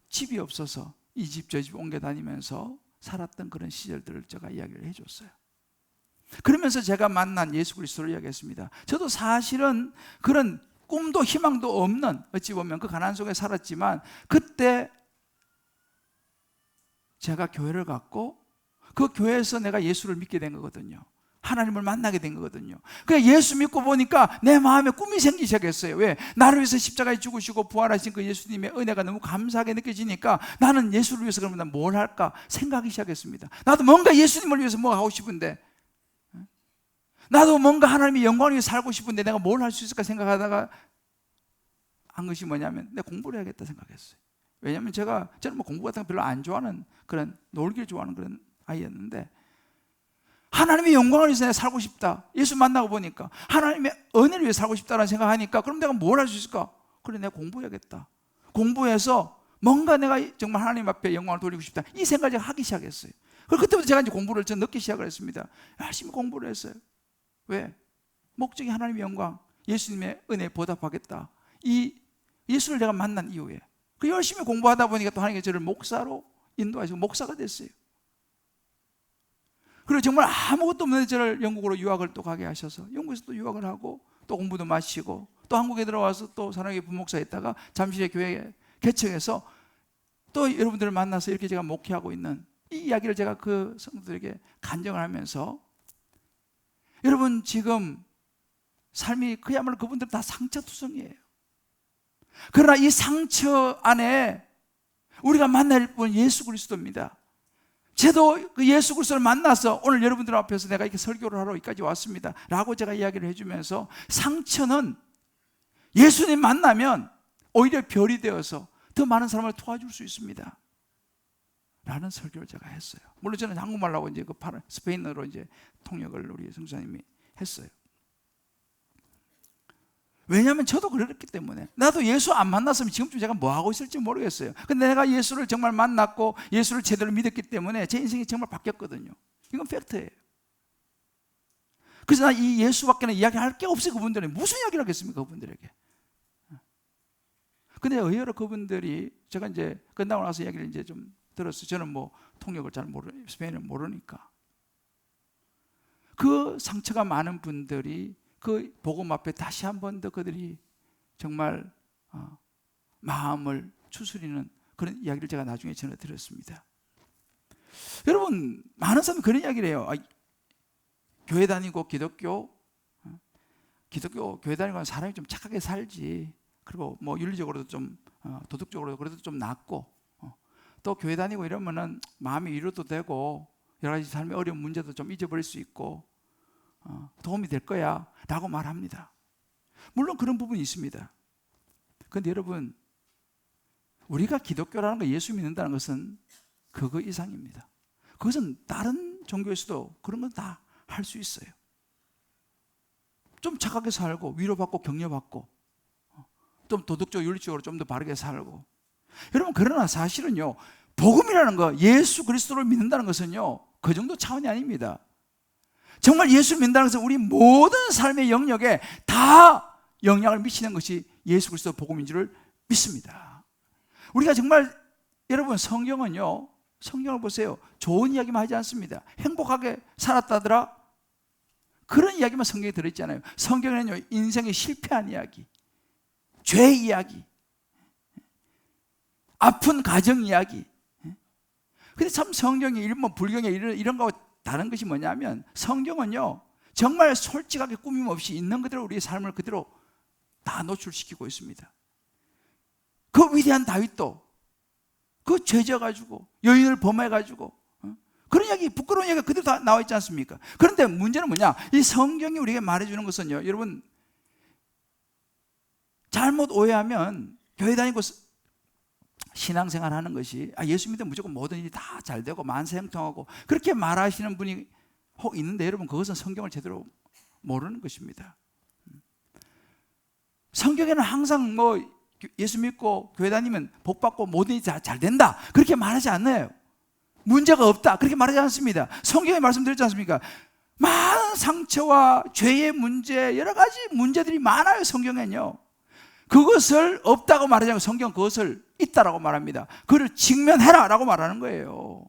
Speaker 1: 집이 없어서 이 집 저 집 옮겨 다니면서 살았던 그런 시절들을 제가 이야기를 해줬어요. 그러면서 제가 만난 예수 그리스도를 이야기했습니다. 저도 사실은 그런 꿈도 희망도 없는, 어찌 보면 그 가난 속에 살았지만 그때 제가 교회를 갔고 그 교회에서 내가 예수를 믿게 된 거거든요. 하나님을 만나게 된 거거든요. 그래서 예수 믿고 보니까 내 마음에 꿈이 생기기 시작했어요. 왜? 나를 위해서 십자가에 죽으시고 부활하신 그 예수님의 은혜가 너무 감사하게 느껴지니까 나는 예수를 위해서 그러면 뭘 할까 생각하기 시작했습니다. 나도 뭔가 예수님을 위해서 뭐 하고 싶은데, 나도 뭔가 하나님의 영광을 위해 살고 싶은데 내가 뭘 할 수 있을까 생각하다가 한 것이 뭐냐면 내가 공부를 해야겠다 생각했어요. 왜냐하면 저는 뭐 공부 같은 거 별로 안 좋아하는, 그런 놀기를 좋아하는 그런 아이였는데 하나님의 영광을 위해서 내가 살고 싶다. 예수 만나고 보니까 하나님의 은혜를 위해 살고 싶다라는 생각하니까 그럼 내가 뭘 할 수 있을까? 그래, 내가 공부해야겠다. 공부해서 뭔가 내가 정말 하나님 앞에 영광을 돌리고 싶다. 이 생각을 하기 시작했어요. 그리고 그때부터 제가 이제 공부를 좀 늦게 시작을 했습니다. 열심히 공부를 했어요. 왜? 목적이 하나님의 영광, 예수님의 은혜에 보답하겠다. 이 예수를 내가 만난 이후에 그 열심히 공부하다 보니까 또 하나님께 저를 목사로 인도하시고 목사가 됐어요. 그리고 정말 아무것도 없는 저를 영국으로 유학을 또 가게 하셔서 영국에서 또 유학을 하고 또 공부도 마치고 또 한국에 들어와서 또 사랑의 부목사 했다가 잠실의 교회 개척해서 또 여러분들을 만나서 이렇게 제가 목회하고 있는 이 이야기를 제가 그 성도들에게 간증을 하면서, 여러분 지금 삶이 그야말로 그분들 다 상처투성이에요. 그러나 이 상처 안에 우리가 만날 분 예수 그리스도입니다. 저도 그 예수 그리스도를 만나서 오늘 여러분들 앞에서 내가 이렇게 설교를 하러 여기까지 왔습니다 라고 제가 이야기를 해주면서, 상처는 예수님 만나면 오히려 별이 되어서 더 많은 사람을 도와줄 수 있습니다 라는 설교를 제가 했어요. 물론 저는 한국말로 이제 스페인어로 이제 통역을 우리 성사님이 했어요. 왜냐하면 저도 그랬기 때문에, 나도 예수 안 만났으면 지금쯤 제가 뭐 하고 있을지 모르겠어요. 근데 내가 예수를 정말 만났고 예수를 제대로 믿었기 때문에 제 인생이 정말 바뀌었거든요. 이건 팩트예요. 그래서 나 이 예수밖에는 이야기할 게 없어요. 그분들이 무슨 이야기를 하겠습니까, 그분들에게. 근데 의외로 그분들이, 제가 이제 끝나고 나서 이야기를 이제 좀 들었어요. 저는 뭐 통역을 잘 스페인어를 모르니까. 그 상처가 많은 분들이 그 복음 앞에 다시 한 번 더 그들이 정말 마음을 추스리는 그런 이야기를 제가 나중에 전해 들었습니다. 여러분, 많은 사람이 그런 이야기를 해요. 교회 다니고 기독교 교회 다니고 사람이 좀 착하게 살지, 그리고 뭐 윤리적으로도 좀 도덕적으로도 그래도 좀 낫고, 또 교회 다니고 이러면은 마음이 위로도 되고 여러 가지 삶의 어려운 문제도 좀 잊어버릴 수 있고 도움이 될 거야 라고 말합니다. 물론 그런 부분이 있습니다. 그런데 여러분, 우리가 기독교라는 거, 예수 믿는다는 것은 그거 이상입니다. 그것은 다른 종교에서도 그런 건 다 할 수 있어요. 좀 착하게 살고 위로받고 격려받고 좀 도덕적 윤리적으로 좀 더 바르게 살고. 여러분, 그러나 사실은요, 복음이라는 거, 예수 그리스도를 믿는다는 것은요, 그 정도 차원이 아닙니다. 정말 예수를 믿는다는 것은 우리 모든 삶의 영역에 다 영향을 미치는 것이 예수 그리스도 복음인 줄을 믿습니다. 우리가 정말, 여러분, 성경은요, 성경을 보세요. 좋은 이야기만 하지 않습니다. 행복하게 살았다더라, 그런 이야기만 성경에 들어있잖아요. 성경에는요, 인생의 실패한 이야기, 죄 이야기, 아픈 가정 이야기. 근데 참 성경이 뭐 불경에 이런 거 다른 것이 뭐냐면, 성경은요 정말 솔직하게 꾸밈 없이 있는 그대로 우리의 삶을 그대로 다 노출시키고 있습니다. 그 위대한 다윗도 그 죄져가지고 여인을 범해가지고 그런 이야기, 부끄러운 이야기가 그대로 다 나와 있지 않습니까? 그런데 문제는 뭐냐, 이 성경이 우리에게 말해주는 것은요, 여러분, 잘못 오해하면 교회 다니고 신앙생활 하는 것이 예수 믿으면 무조건 모든 일이 다 잘 되고 만사형통하고 그렇게 말하시는 분이 혹 있는데, 여러분, 그것은 성경을 제대로 모르는 것입니다. 성경에는 항상 뭐 예수 믿고 교회 다니면 복 받고 모든 일이 다 잘 된다 그렇게 말하지 않아요. 문제가 없다 그렇게 말하지 않습니다. 성경에 말씀드렸지 않습니까? 많은 상처와 죄의 문제, 여러 가지 문제들이 많아요. 성경에는요. 그것을 없다고 말하지 않고 성경은 그것을 있다라고 말합니다. 그걸 직면해라 라고 말하는 거예요.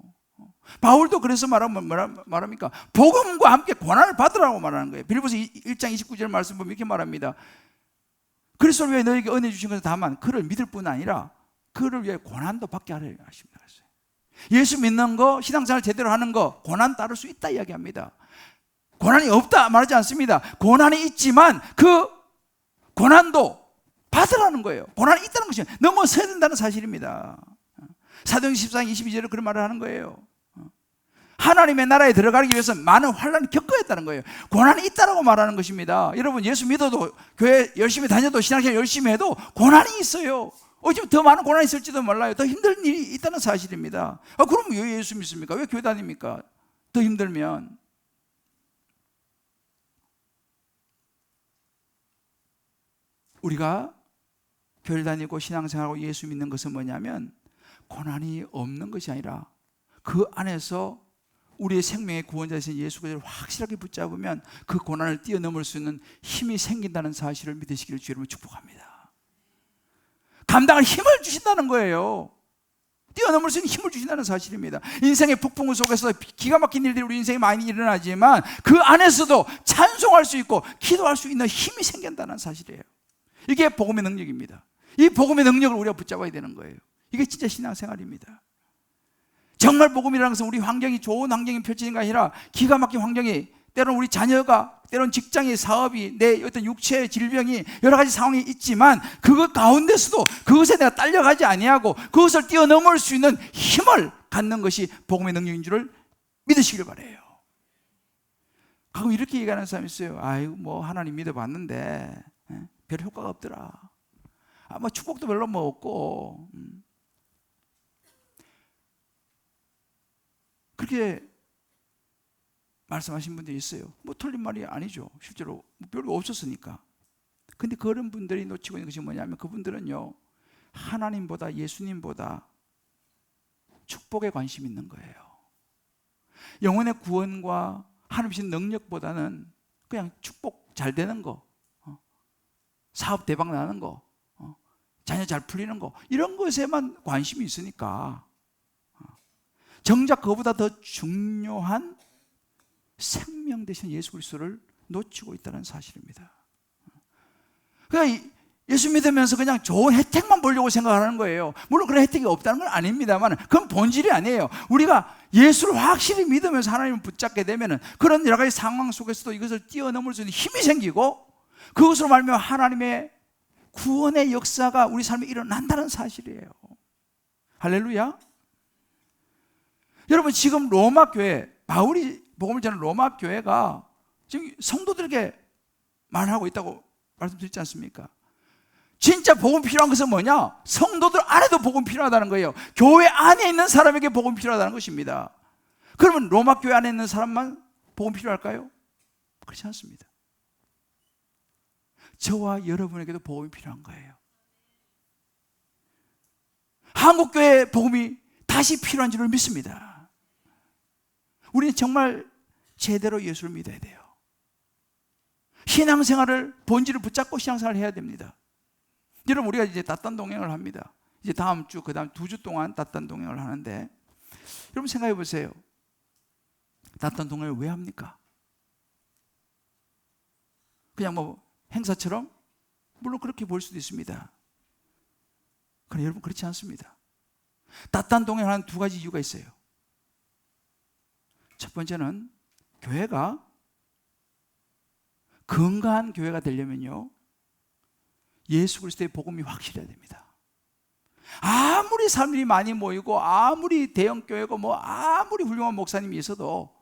Speaker 1: 바울도 그래서 말합니까? 복음과 함께 고난을 받으라고 말하는 거예요. 빌립보서 1장 29절 말씀 보면 이렇게 말합니다. 그리스도를 위해 너에게 은혜 주신 것은 다만 그를 믿을 뿐 아니라 그를 위해 고난도 받게 하려 하십니다. 예수 믿는 거, 신앙생활 제대로 하는 거, 고난 따를 수 있다 이야기합니다. 고난이 없다 말하지 않습니다. 고난이 있지만 그 고난도 받으라는 거예요. 고난이 있다는 것이 넘어서야 된다는 사실입니다. 사도행전 14장 22절에 그런 말을 하는 거예요. 하나님의 나라에 들어가기 위해서 많은 환난을 겪어야 했다는 거예요. 고난이 있다라고 말하는 것입니다. 여러분, 예수 믿어도, 교회 열심히 다녀도, 신앙생활 열심히 해도 고난이 있어요. 지금 더 많은 고난이 있을지도 몰라요. 더 힘든 일이 있다는 사실입니다. 그럼 왜 예수 믿습니까? 왜 교회 다닙니까? 더 힘들면. 우리가 교회 다니고 신앙생활하고 예수 믿는 것은 뭐냐면, 고난이 없는 것이 아니라 그 안에서 우리의 생명의 구원자이신 예수 그리스도를 확실하게 붙잡으면 그 고난을 뛰어넘을 수 있는 힘이 생긴다는 사실을 믿으시기를 주의 이름으로 축복합니다. 감당할 힘을 주신다는 거예요. 뛰어넘을 수 있는 힘을 주신다는 사실입니다. 인생의 폭풍우 속에서 기가 막힌 일들이 우리 인생에 많이 일어나지만 그 안에서도 찬송할 수 있고 기도할 수 있는 힘이 생긴다는 사실이에요. 이게 복음의 능력입니다. 이 복음의 능력을 우리가 붙잡아야 되는 거예요. 이게 진짜 신앙생활입니다. 정말 복음이라는 것은 우리 환경이 좋은 환경이 펼쳐지는 게 아니라 기가 막힌 환경이, 때로는 우리 자녀가, 때로는 직장의 사업이, 내 어떤 육체의 질병이, 여러 가지 상황이 있지만 그것 가운데서도 그것에 내가 딸려가지 아니하고 그것을 뛰어넘을 수 있는 힘을 갖는 것이 복음의 능력인 줄을 믿으시길 바라요. 가끔 이렇게 얘기하는 사람이 있어요. 아이고 뭐 하나님 믿어봤는데 별 효과가 없더라. 뭐 축복도 별로 뭐 없고. 그렇게 말씀하신 분들이 있어요. 뭐 틀린 말이 아니죠. 실제로 별로 없었으니까. 근데 그런 분들이 놓치고 있는 것이 뭐냐면, 그분들은요, 하나님보다, 예수님보다 축복에 관심 있는 거예요. 영혼의 구원과 하나님 주신 능력보다는 그냥 축복 잘 되는 거, 사업 대박 나는 거, 자녀 잘 풀리는 거, 이런 것에만 관심이 있으니까 정작 그보다 더 중요한 생명 되신 예수 그리스도를 놓치고 있다는 사실입니다. 그러니까 예수 믿으면서 그냥 좋은 혜택만 보려고 생각하는 거예요. 물론 그런 혜택이 없다는 건 아닙니다만, 그건 본질이 아니에요. 우리가 예수를 확실히 믿으면서 하나님을 붙잡게 되면 그런 여러 가지 상황 속에서도 이것을 뛰어넘을 수 있는 힘이 생기고, 그것으로 말미암아 하나님의 구원의 역사가 우리 삶에 일어난다는 사실이에요. 할렐루야. 여러분, 지금 로마 교회, 바울이 복음을 전하는 로마 교회가 지금 성도들에게 말하고 있다고 말씀드렸지 않습니까? 진짜 복음 필요한 것은 뭐냐? 성도들 안에도 복음 필요하다는 거예요. 교회 안에 있는 사람에게 복음 필요하다는 것입니다. 그러면 로마 교회 안에 있는 사람만 복음 필요할까요? 그렇지 않습니다. 저와 여러분에게도 복음이 필요한 거예요. 한국 교회의 복음이 다시 필요한 줄을 믿습니다. 우리는 정말 제대로 예수를 믿어야 돼요. 신앙생활을, 본질을 붙잡고 신앙생활을 해야 됩니다. 여러분, 우리가 이제 닷단 동행을 합니다. 이제 다음 주, 그 다음 2주 동안 닷단 동행을 하는데, 여러분 생각해 보세요. 닷단 동행을 왜 합니까? 그냥 뭐 행사처럼? 물론 그렇게 볼 수도 있습니다. 그러나 여러분, 그렇지 않습니다. 닷단 동행을 하는 2가지 이유가 있어요. 첫 번째는 교회가 건강한 교회가 되려면요, 예수 그리스도의 복음이 확실해야 됩니다. 아무리 사람들이 많이 모이고 아무리 대형 교회고 뭐 아무리 훌륭한 목사님이 있어도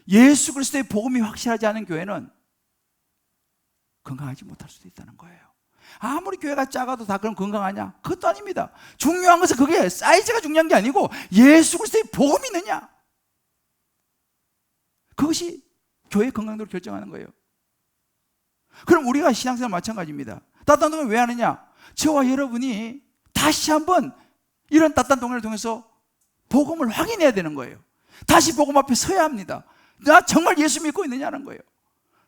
Speaker 1: 예수 그리스도의 복음이 확실하지 않은 교회는 건강하지 못할 수도 있다는 거예요. 아무리 교회가 작아도 다 그럼 건강하냐? 그것도 아닙니다. 중요한 것은 그게 사이즈가 중요한 게 아니고 예수 그리스도의 복음이 있느냐, 그것이 교회의 건강도를 결정하는 거예요. 그럼 우리가 신앙생활 마찬가지입니다. 닷단 동행 왜 하느냐? 저와 여러분이 다시 한번 이런 닷단 동행을 통해서 복음을 확인해야 되는 거예요. 다시 복음 앞에 서야 합니다. 나 정말 예수 믿고 있느냐는 거예요.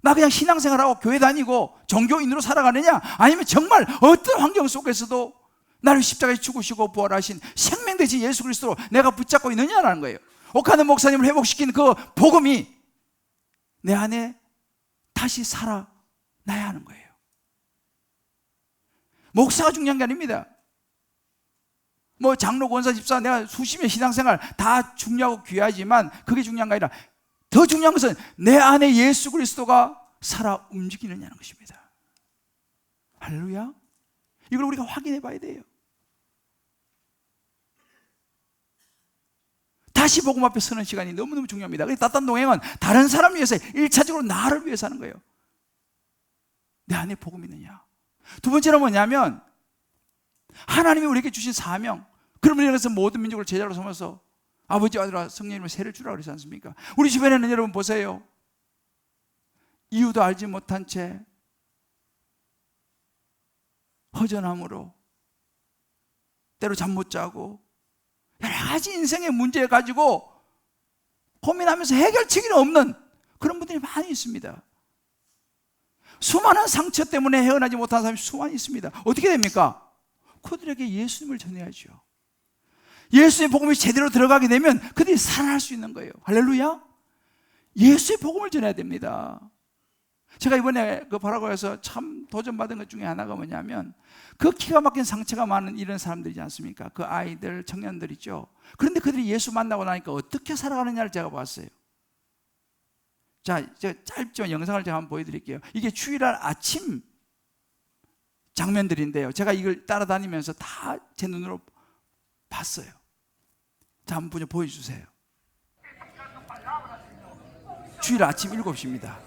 Speaker 1: 나 그냥 신앙생활하고 교회 다니고 종교인으로 살아가느냐, 아니면 정말 어떤 환경 속에서도 나를 십자가에 죽으시고 부활하신 생명 되신 예수 그리스도로 내가 붙잡고 있느냐라는 거예요. 옥하는 목사님을 회복시킨 그 복음이 내 안에 다시 살아나야 하는 거예요. 목사가 중요한 게 아닙니다. 뭐 장로, 권사, 집사, 내가 수십 년 신앙생활 다 중요하고 귀하지만 그게 중요한 게 아니라 더 중요한 것은 내 안에 예수 그리스도가 살아 움직이느냐는 것입니다. 할렐루야. 이걸 우리가 확인해 봐야 돼요. 다시 복음 앞에 서는 시간이 너무너무 중요합니다. 그래서 닷단 동행은 다른 사람 위해서, 1차적으로 나를 위해서 하는 거예요. 내 안에 복음이 있느냐. 두 번째는 뭐냐면, 하나님이 우리에게 주신 사명, 그러면 이래서 모든 민족을 제자로 삼아서 아버지, 아들과 성령님을 세를 주라 그러지 않습니까? 우리 주변에는 여러분 보세요. 이유도 알지 못한 채 허전함으로, 때로 잠 못 자고 여러 가지 인생의 문제 가지고 고민하면서 해결책이 없는 그런 분들이 많이 있습니다. 수많은 상처 때문에 헤어나지 못한 사람이 수많이 있습니다. 어떻게 됩니까? 그들에게 예수님을 전해야죠. 예수의 복음이 제대로 들어가게 되면 그들이 살아날 수 있는 거예요. 할렐루야. 예수의 복음을 전해야 됩니다. 제가 이번에 그 파라과이에서 참 도전받은 것 중에 하나가 뭐냐면, 그 기가 막힌 상처가 많은 이런 사람들이지 않습니까? 그 아이들, 청년들 있죠. 그런데 그들이 예수 만나고 나니까 어떻게 살아가느냐를 제가 봤어요. 자, 제가 짧지만 영상을 제가 한번 보여드릴게요. 이게 주일날 아침 장면들인데요, 제가 이걸 따라다니면서 다 제 눈으로 봤어요. 자, 한번 보여주세요. 주일 아침 7시입니다.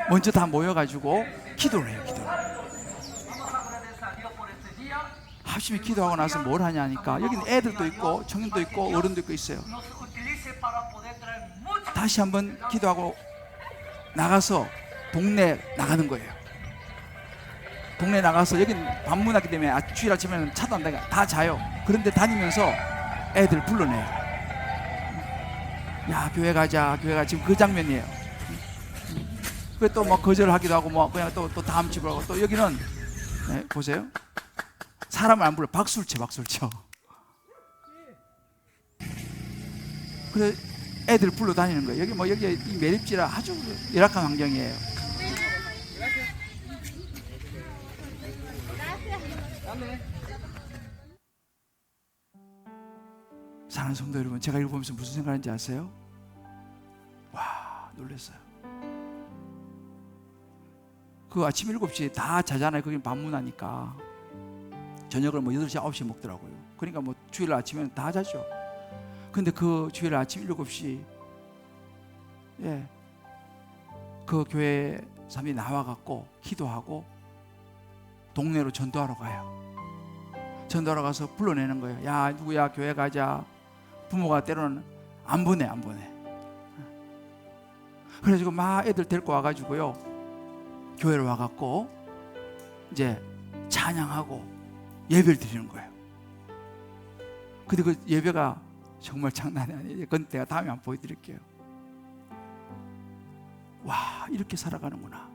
Speaker 1: 먼저 다 모여가지고 기도를 해요. 기도를. 합심히 기도하고 나서 뭘 하냐 하니까 여기는 애들도 있고 청년도 있고 어른도 있고 있어요. 다시 한번 기도하고 나가서 동네 나가는 거예요. 동네 나가서 여긴 밤문화기 때문에 주일 아침에는 차도 안 다니까 다 자요. 그런데 다니면서 애들 불러내요. 야, 교회 가자, 교회 가자. 지금 그 장면이에요. 그 또 뭐 거절하기도 하고 뭐 그냥 또 다음 집으로 가고 또 여기는 네, 보세요. 사람을 안 불러 박수를 쳐. 그래 애들 불러 다니는 거예요. 여기 이 매립지라 아주 열악한 환경이에요. 사랑하는 성도 여러분, 제가 읽어보면서 무슨 생각하는지 아세요? 와, 놀랐어요. 그 아침 7시에 다 자잖아요. 거긴 밤문화니까 저녁을 뭐 8시, 9시에 먹더라고요. 그러니까 뭐 주일 아침에는 다 자죠. 근데 그 주일 아침 7시 예, 그 교회 사람이 나와갖고 기도하고 동네로 전도하러 가요. 전도하러 가서 불러내는 거예요. 야, 누구야, 교회 가자. 부모가 때로는 안 보내. 그래가지고 막 애들 데리고 와가지고요, 교회로 와갖고 이제 찬양하고 예배를 드리는 거예요. 근데 그 예배가 정말 장난이 아니에요. 그건 내가 다음에 한번 보여드릴게요. 와, 이렇게 살아가는구나.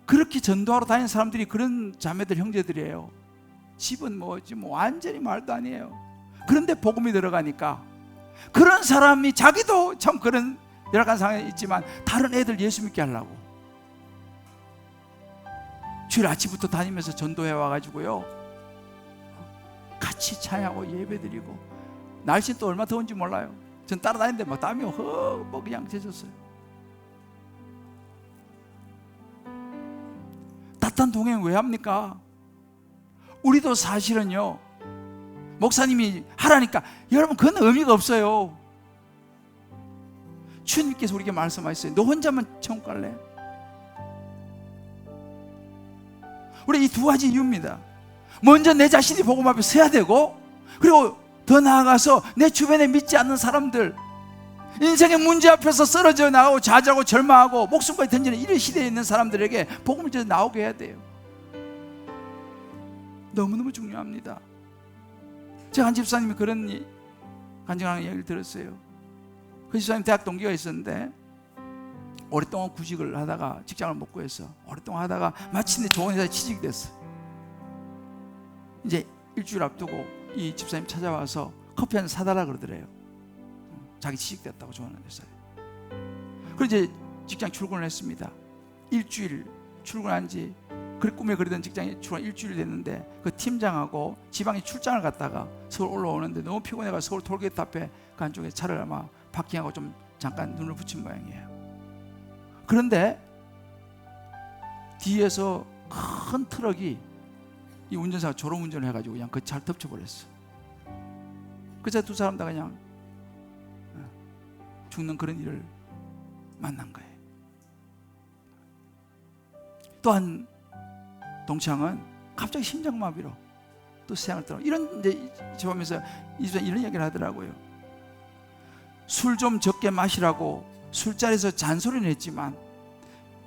Speaker 1: 그렇게 전도하러 다니는 사람들이 그런 자매들, 형제들이에요. 집은 뭐지, 뭐 완전히 말도 아니에요. 그런데 복음이 들어가니까 그런 사람이 자기도 참 그런 열악한 상황에 있지만 다른 애들 예수 믿게 하려고 주일 아침부터 다니면서 전도해 와가지고요, 같이 찬양하고 예배드리고. 날씨는 또 얼마 더운지 몰라요. 전 따라다니는데 막 땀이 뭐 그냥 젖었어요. 따뜻한 동행 왜 합니까? 우리도 사실은요, 목사님이 하라니까, 여러분 그건 의미가 없어요. 주님께서 우리에게 말씀하셨어요. 너 혼자만 천국 갈래? 우리 이 두 가지 이유입니다. 먼저 내 자신이 복음 앞에 서야 되고, 그리고 더 나아가서 내 주변에 믿지 않는 사람들, 인생의 문제 앞에서 쓰러져 나가고 좌절하고 절망하고 목숨까지 던지는 이런 시대에 있는 사람들에게 복음을 저 나오게 해야 돼요. 너무너무 중요합니다. 제가 한 집사님이 그런 간증하는 얘기를 들었어요. 그 집사님 대학 동기가 있었는데 오랫동안 구직을 하다가 직장을 못 구해서 오랫동안 하다가 마침내 좋은 회사에 취직이 됐어. 이제 일주일 앞두고 이 집사님 찾아와서 커피 한 잔 사달라 그러더래요. 자기 취직됐다고 좋아하는 회사에. 그래서 이제 직장 출근을 했습니다. 일주일 출근한 지, 그 꿈에 그리던 직장에 출근 일주일 됐는데 그 팀장하고 지방에 출장을 갔다가 서울 올라오는데 너무 피곤해가 서울 톨게이트 앞에 그 안쪽에 차를 아마 파킹하고 좀 잠깐 눈을 붙인 모양이에요. 그런데 뒤에서 큰 트럭이 이 운전사가 졸음운전을 해가지고 그냥 그 차를 덮쳐버렸어. 그래서 두 사람 다 그냥 죽는 그런 일을 만난 거예요. 또한 동창은 갑자기 심장마비로 또 세상을 떠나. 이런 이제 보면서 이런 얘기를 하더라고요. 술 좀 적게 마시라고 술자리에서 잔소리는 했지만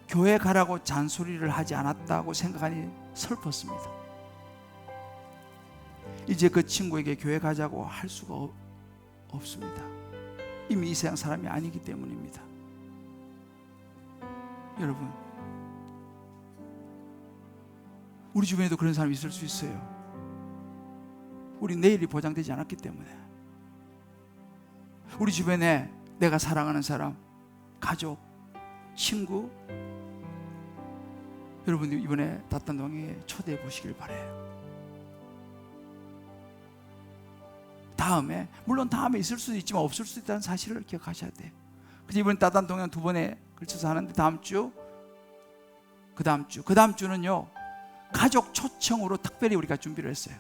Speaker 1: 교회 가라고 잔소리를 하지 않았다고 생각하니 슬펐습니다. 이제 그 친구에게 교회 가자고 할 수가 없습니다. 이미 이 세상 사람이 아니기 때문입니다. 여러분, 우리 주변에도 그런 사람이 있을 수 있어요. 우리 내일이 보장되지 않았기 때문에. 우리 주변에 내가 사랑하는 사람, 가족, 친구, 여러분들 이번에 다탄동에 초대해 보시길 바라요. 다음에, 물론 다음에 있을 수도 있지만 없을 수도 있다는 사실을 기억하셔야 돼요. 그래서 이번에 다탄동에 2번에 걸쳐서 하는데 다음 주, 그 다음 주는요, 가족 초청으로 특별히 우리가 준비를 했어요.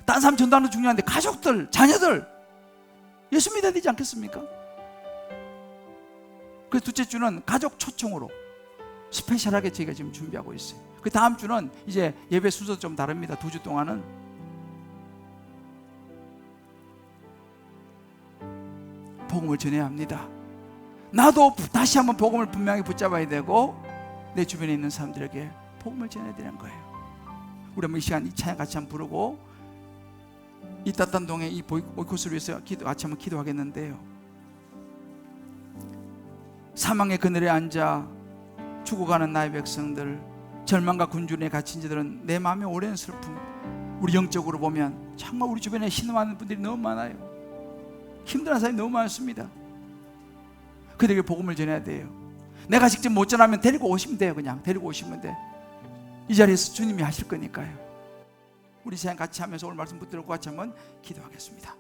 Speaker 1: 다른 사람 전도하는 거 중요한데 가족들, 자녀들 예수 믿어야 되지 않겠습니까? 그래서 둘째 주는 가족 초청으로 스페셜하게 저희가 지금 준비하고 있어요. 그 다음 주는 이제 예배 순서 좀 다릅니다. 2주 동안은 복음을 전해야 합니다. 나도 다시 한번 복음을 분명히 붙잡아야 되고 내 주변에 있는 사람들에게 복음을 전해야 되는 거예요. 우리 한번 이 시간 이 찬양 같이 한번 부르고 이 따뜻한 동에 이 오이코스를 위해서 같이 한번 기도하겠는데요. 사망의 그늘에 앉아 죽어가는 나의 백성들, 절망과 굶주림에 갇힌 자들은 내 마음에 오랜 슬픔. 우리 영적으로 보면 정말 우리 주변에 신음하는 분들이 너무 많아요. 힘들어하는 사람이 너무 많습니다. 그들에게 복음을 전해야 돼요. 내가 직접 못 전하면 데리고 오시면 돼요. 그냥 데리고 오시면 돼. 이 자리에서 주님이 하실 거니까요. 우리 시간 같이 하면서 오늘 말씀 붙들고 같이 한번 기도하겠습니다.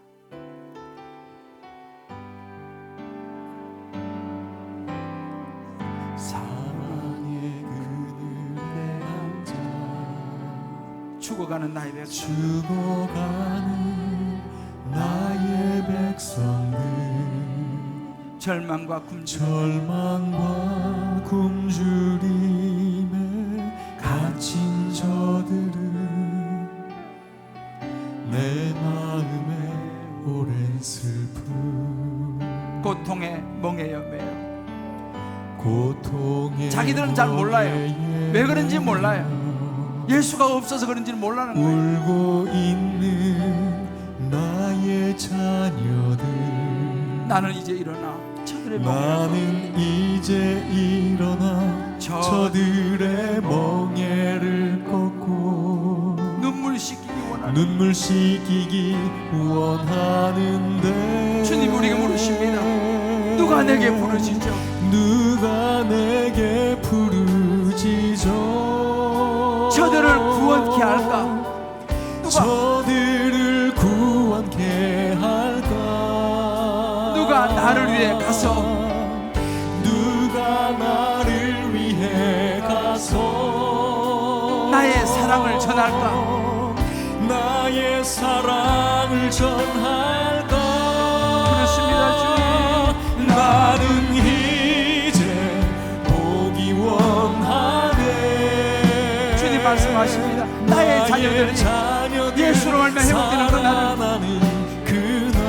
Speaker 2: 사랑의 그늘에 앉아
Speaker 1: 죽어가는 나의 백성,
Speaker 2: 죽어가는 나의 백성들,
Speaker 1: 절망과
Speaker 2: 굶주림에 갇힌 저들은 내 마음에 오랜 슬픔,
Speaker 1: 고통에 멍해여 매여.
Speaker 2: 고통에
Speaker 1: 자기들은 잘 몰라요. 왜 그런지 몰라요. 예수가 없어서 그런지는 몰라는 거예요.
Speaker 2: 울고 있는 나의 자녀들,
Speaker 1: 나는 이제 일어나 저들의
Speaker 2: 나는 이제 일어나 저들의 멍에를 꺾고
Speaker 1: 눈물 씻기기 원하는
Speaker 2: 눈물 씻기기 원하는데
Speaker 1: 주님 우리에게 물으십니다. 누가 내게 부르짖어?
Speaker 2: 누가 내게 부르짖어?
Speaker 1: 저들을 구원케 할까? 누가
Speaker 2: 저들을 구원케 할까?
Speaker 1: 누가 나를 위해 가서
Speaker 2: 누가 나를 위해 가서
Speaker 1: 나의 사랑을 전할까?
Speaker 2: 나의 사랑을 전할까?
Speaker 1: 그렇습니다, 주님.
Speaker 2: 나는 이제 보기 원하네.
Speaker 1: 주님 말씀하십니다. 나의 자녀들이 예수로 말며 회복되는
Speaker 2: 그날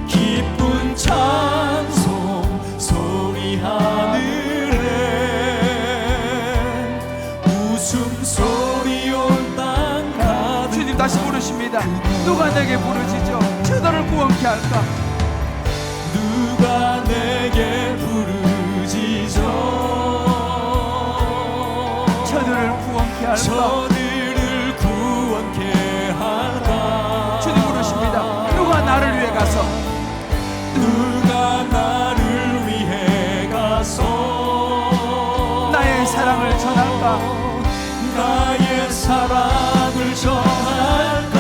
Speaker 2: 기쁜 찬송 소리 하늘에 웃음소리 온 땅 가득.
Speaker 1: 주님 다시 부르십니다. 누가 내게 부르짖어? 저들을 구원케 할까?
Speaker 2: 누가 내게 부르짖어?
Speaker 1: 저들을 구원케 할까?
Speaker 2: 저들을 구원케 할까?
Speaker 1: 주님 부르십니다. 누가 나를 위해 가서
Speaker 2: 누가 나를 위해 가서
Speaker 1: 나의 사랑을 전할까?
Speaker 2: 나의 사랑을 전할까?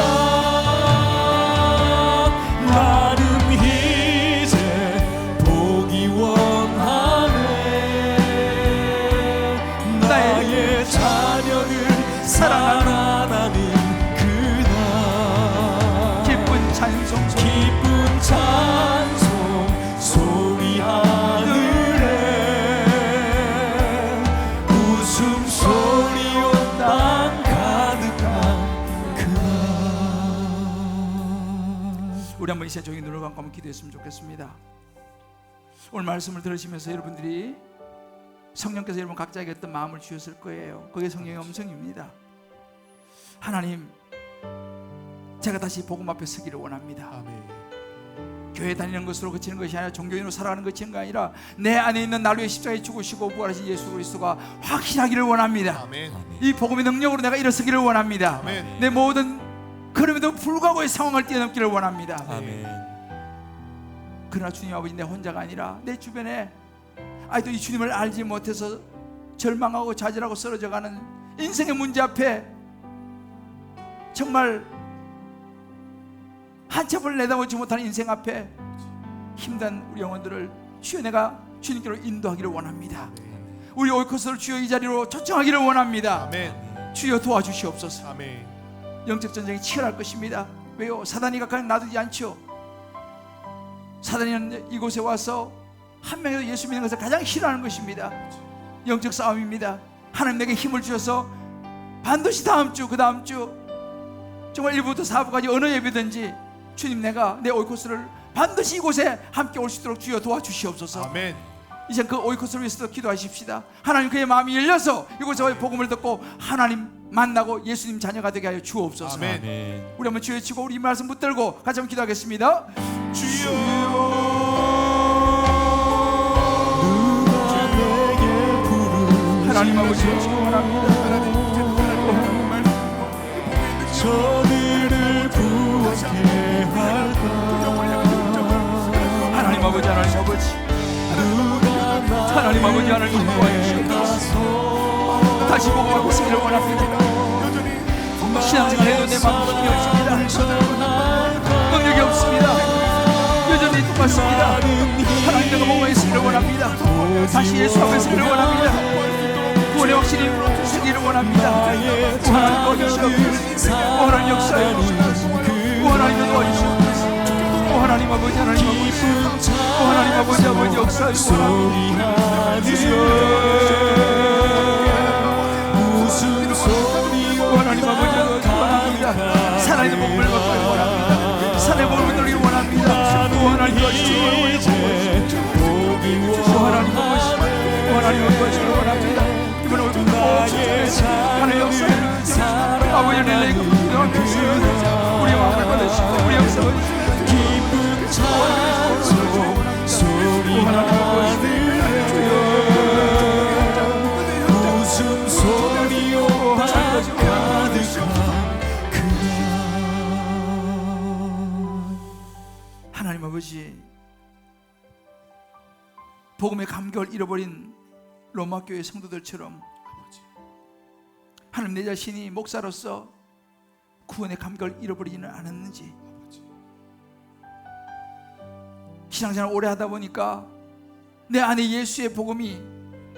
Speaker 2: 나는 이제 보기 원하네. 나의 자녀들 사랑하는 그날
Speaker 1: 기쁜 찬송 소리
Speaker 2: 기쁜 찬송 소리 하늘에 웃음소리 온 땅 가득한 그날.
Speaker 1: 우리 한번 이 시간 조용히 눈을 감고 한번 기도했으면 좋겠습니다. 오늘 말씀을 들으시면서 여러분들이 성령께서 여러분 각자에게 어떤 마음을 주셨을 거예요. 그게 성령의 음성입니다. 하나님, 제가 다시 복음 앞에 서기를 원합니다. 교회 다니는 것으로 그치는 것이 아니라 종교인으로 살아가는 것이 아니라 내 안에 있는 나를 위해 십자가에 죽으시고 부활하신 예수 그리스도가 확실하기를 원합니다.
Speaker 3: 아멘.
Speaker 1: 이 복음의 능력으로 내가 일어서기를 원합니다.
Speaker 3: 아멘.
Speaker 1: 내 모든 그럼에도 불구하고의 상황을 뛰어넘기를 원합니다.
Speaker 2: 아멘.
Speaker 1: 그러나 주님 아버지, 내 혼자가 아니라 내 주변에 아직도 이 주님을 알지 못해서 절망하고 좌절하고 쓰러져가는 인생의 문제 앞에 정말 한참을 내다보지 못하는 인생 앞에 힘든 우리 영혼들을 주여 내가 주님께로 인도하기를 원합니다. 우리 오이코스를 주여 이 자리로 초청하기를 원합니다.
Speaker 3: 아멘.
Speaker 1: 주여 도와주시옵소서.
Speaker 3: 아멘.
Speaker 1: 영적 전쟁이 치열할 것입니다. 왜요? 사단이 그냥 놔두지 않죠. 사단이는 이곳에 와서 한 명이라도 예수 믿는 것을 가장 싫어하는 것입니다. 영적 싸움입니다. 하나님 내게 힘을 주셔서 반드시 다음 주, 그 다음 주 정말 1부부터 4부까지 어느 예배든지 주님, 내가 내 오이코스를 반드시 이곳에 함께 올 수 있도록 주여 도와주시옵소서.
Speaker 3: 아멘.
Speaker 1: 이제 그 오이코스를 위해서도 기도하십시다. 하나님, 그의 마음이 열려서 이곳에 복음을 듣고 하나님 만나고 예수님 자녀가 되게 하여 주옵소서.
Speaker 3: 아멘.
Speaker 2: 아멘.
Speaker 1: 우리 한번 주여 치고 우리 이 말씀 붙들고 같이 한번 기도하겠습니다.
Speaker 3: 주여.
Speaker 2: 누가 내게 부르시며
Speaker 1: 하나님 아버지 축원합니다.
Speaker 2: 저들을 구원케 할까.
Speaker 1: 하나님 아버지, 하나님 아버지, 하나님 아버지, 하나님 도와주시옵소서. 다시 복음 앞에 서기를 원합니다. 신앙생활 해도 내 마음 힘이 없습니다. 능력이 없습니다. 여전히 똑같습니다. 하나님, 내가 복음에 서기를 원합니다. 다시 예수 앞에 서기를 원합니다. 구원의 확신이 서기를 원합니다. 하나님 도와주시옵소서. 하나님 역사에 하나님 도와주시옵소서. 하나님 아버지, 하나님 아버지, 하나님 아버지, 아버지 역사에 원합니다. 하나님 아버지 원합니다. 살아있는 복음을 받기 원합니다. 산의 복음을 누리기 원합니다. 하나님 도와주시옵소서. 하나님 아버지, 하나님 도와주시기 원합니다. 이번 오늘 하나님 역사에 아버지 내 기도하면서 우리 마음을 받으시고 우리 역사를
Speaker 2: 기쁜 찬송 소리가 들려 웃음소리로 가득한
Speaker 1: 하나님 아버지, 복음의 감격을 잃어버린 로마교회 성도들처럼 하나님, 내 자신이 목사로서 구원의 감격을 잃어버리지는 않았는지, 신앙생활 오래 하다 보니까 내 안에 예수의 복음이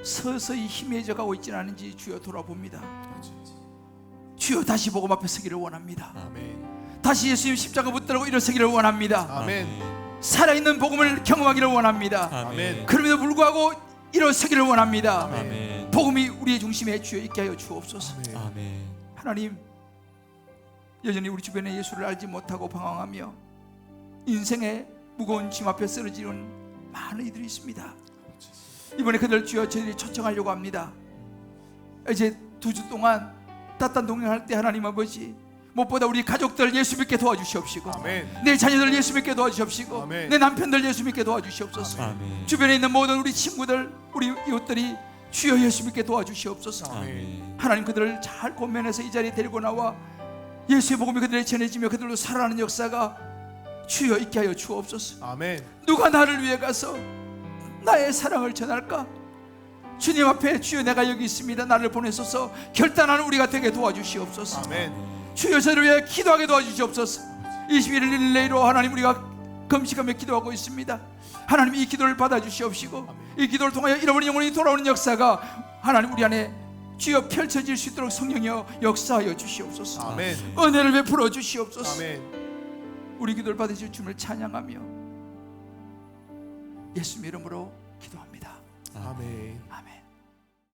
Speaker 1: 서서히 희미해져 가고 있지는 않은지 주여 돌아봅니다. 주여, 다시 복음 앞에 서기를 원합니다.
Speaker 3: 아멘.
Speaker 1: 다시 예수님 십자가 붙들고 일어서기를 원합니다.
Speaker 3: 아멘.
Speaker 1: 살아있는 복음을 경험하기를 원합니다.
Speaker 2: 아멘.
Speaker 1: 그럼에도 불구하고 일어서기를 원합니다.
Speaker 2: 아멘.
Speaker 1: 복음이 우리의 중심에 주여 있게 하여 주옵소서.
Speaker 2: 아멘.
Speaker 1: 하나님, 여전히 우리 주변에 예수를 알지 못하고 방황하며 인생의 무거운 짐 앞에 쓰러지는 많은 이들이 있습니다. 이번에 그들 주여 저희들이 초청하려고 합니다. 이제 2주 동안 따뜻한 동행할 때 하나님 아버지, 무엇보다 우리 가족들 예수 믿게 도와주시옵시고,
Speaker 3: 아멘.
Speaker 1: 내 자녀들 예수 믿게 도와주시옵시고,
Speaker 3: 아멘.
Speaker 1: 내 남편들 예수 믿게 도와주시옵소서.
Speaker 2: 아멘.
Speaker 1: 주변에 있는 모든 우리 친구들, 우리 이웃들이 주여 예수 믿게 도와주시옵소서.
Speaker 2: 아멘.
Speaker 1: 하나님, 그들을 잘 권면해서 이 자리에 데리고 나와 예수의 복음이 그들에 전해지며 그들로 살아나는 역사가 주여 있게 하여 주옵소서.
Speaker 3: 아멘.
Speaker 1: 누가 나를 위해 가서 나의 사랑을 전할까? 주님 앞에 주여 내가 여기 있습니다, 나를 보내소서 결단하는 우리가 되게 도와주시옵소서.
Speaker 3: 아멘.
Speaker 1: 주여 저를 위해 기도하게 도와주시옵소서. 21일 릴레이로 하나님 우리가 금식하며 기도하고 있습니다. 하나님, 이 기도를 받아주시옵시고 이 기도를 통하여 잃어버린 영혼이 돌아오는 역사가 하나님 우리 안에 주여 펼쳐질 수 있도록 성령이여 역사하여 주시옵소서.
Speaker 3: 아멘.
Speaker 1: 은혜를 베풀어 주시옵소서.
Speaker 3: 아멘.
Speaker 1: 우리 기도를 받으실 주님을 찬양하며 예수님 이름으로 기도합니다.
Speaker 3: 아멘.
Speaker 1: 아멘.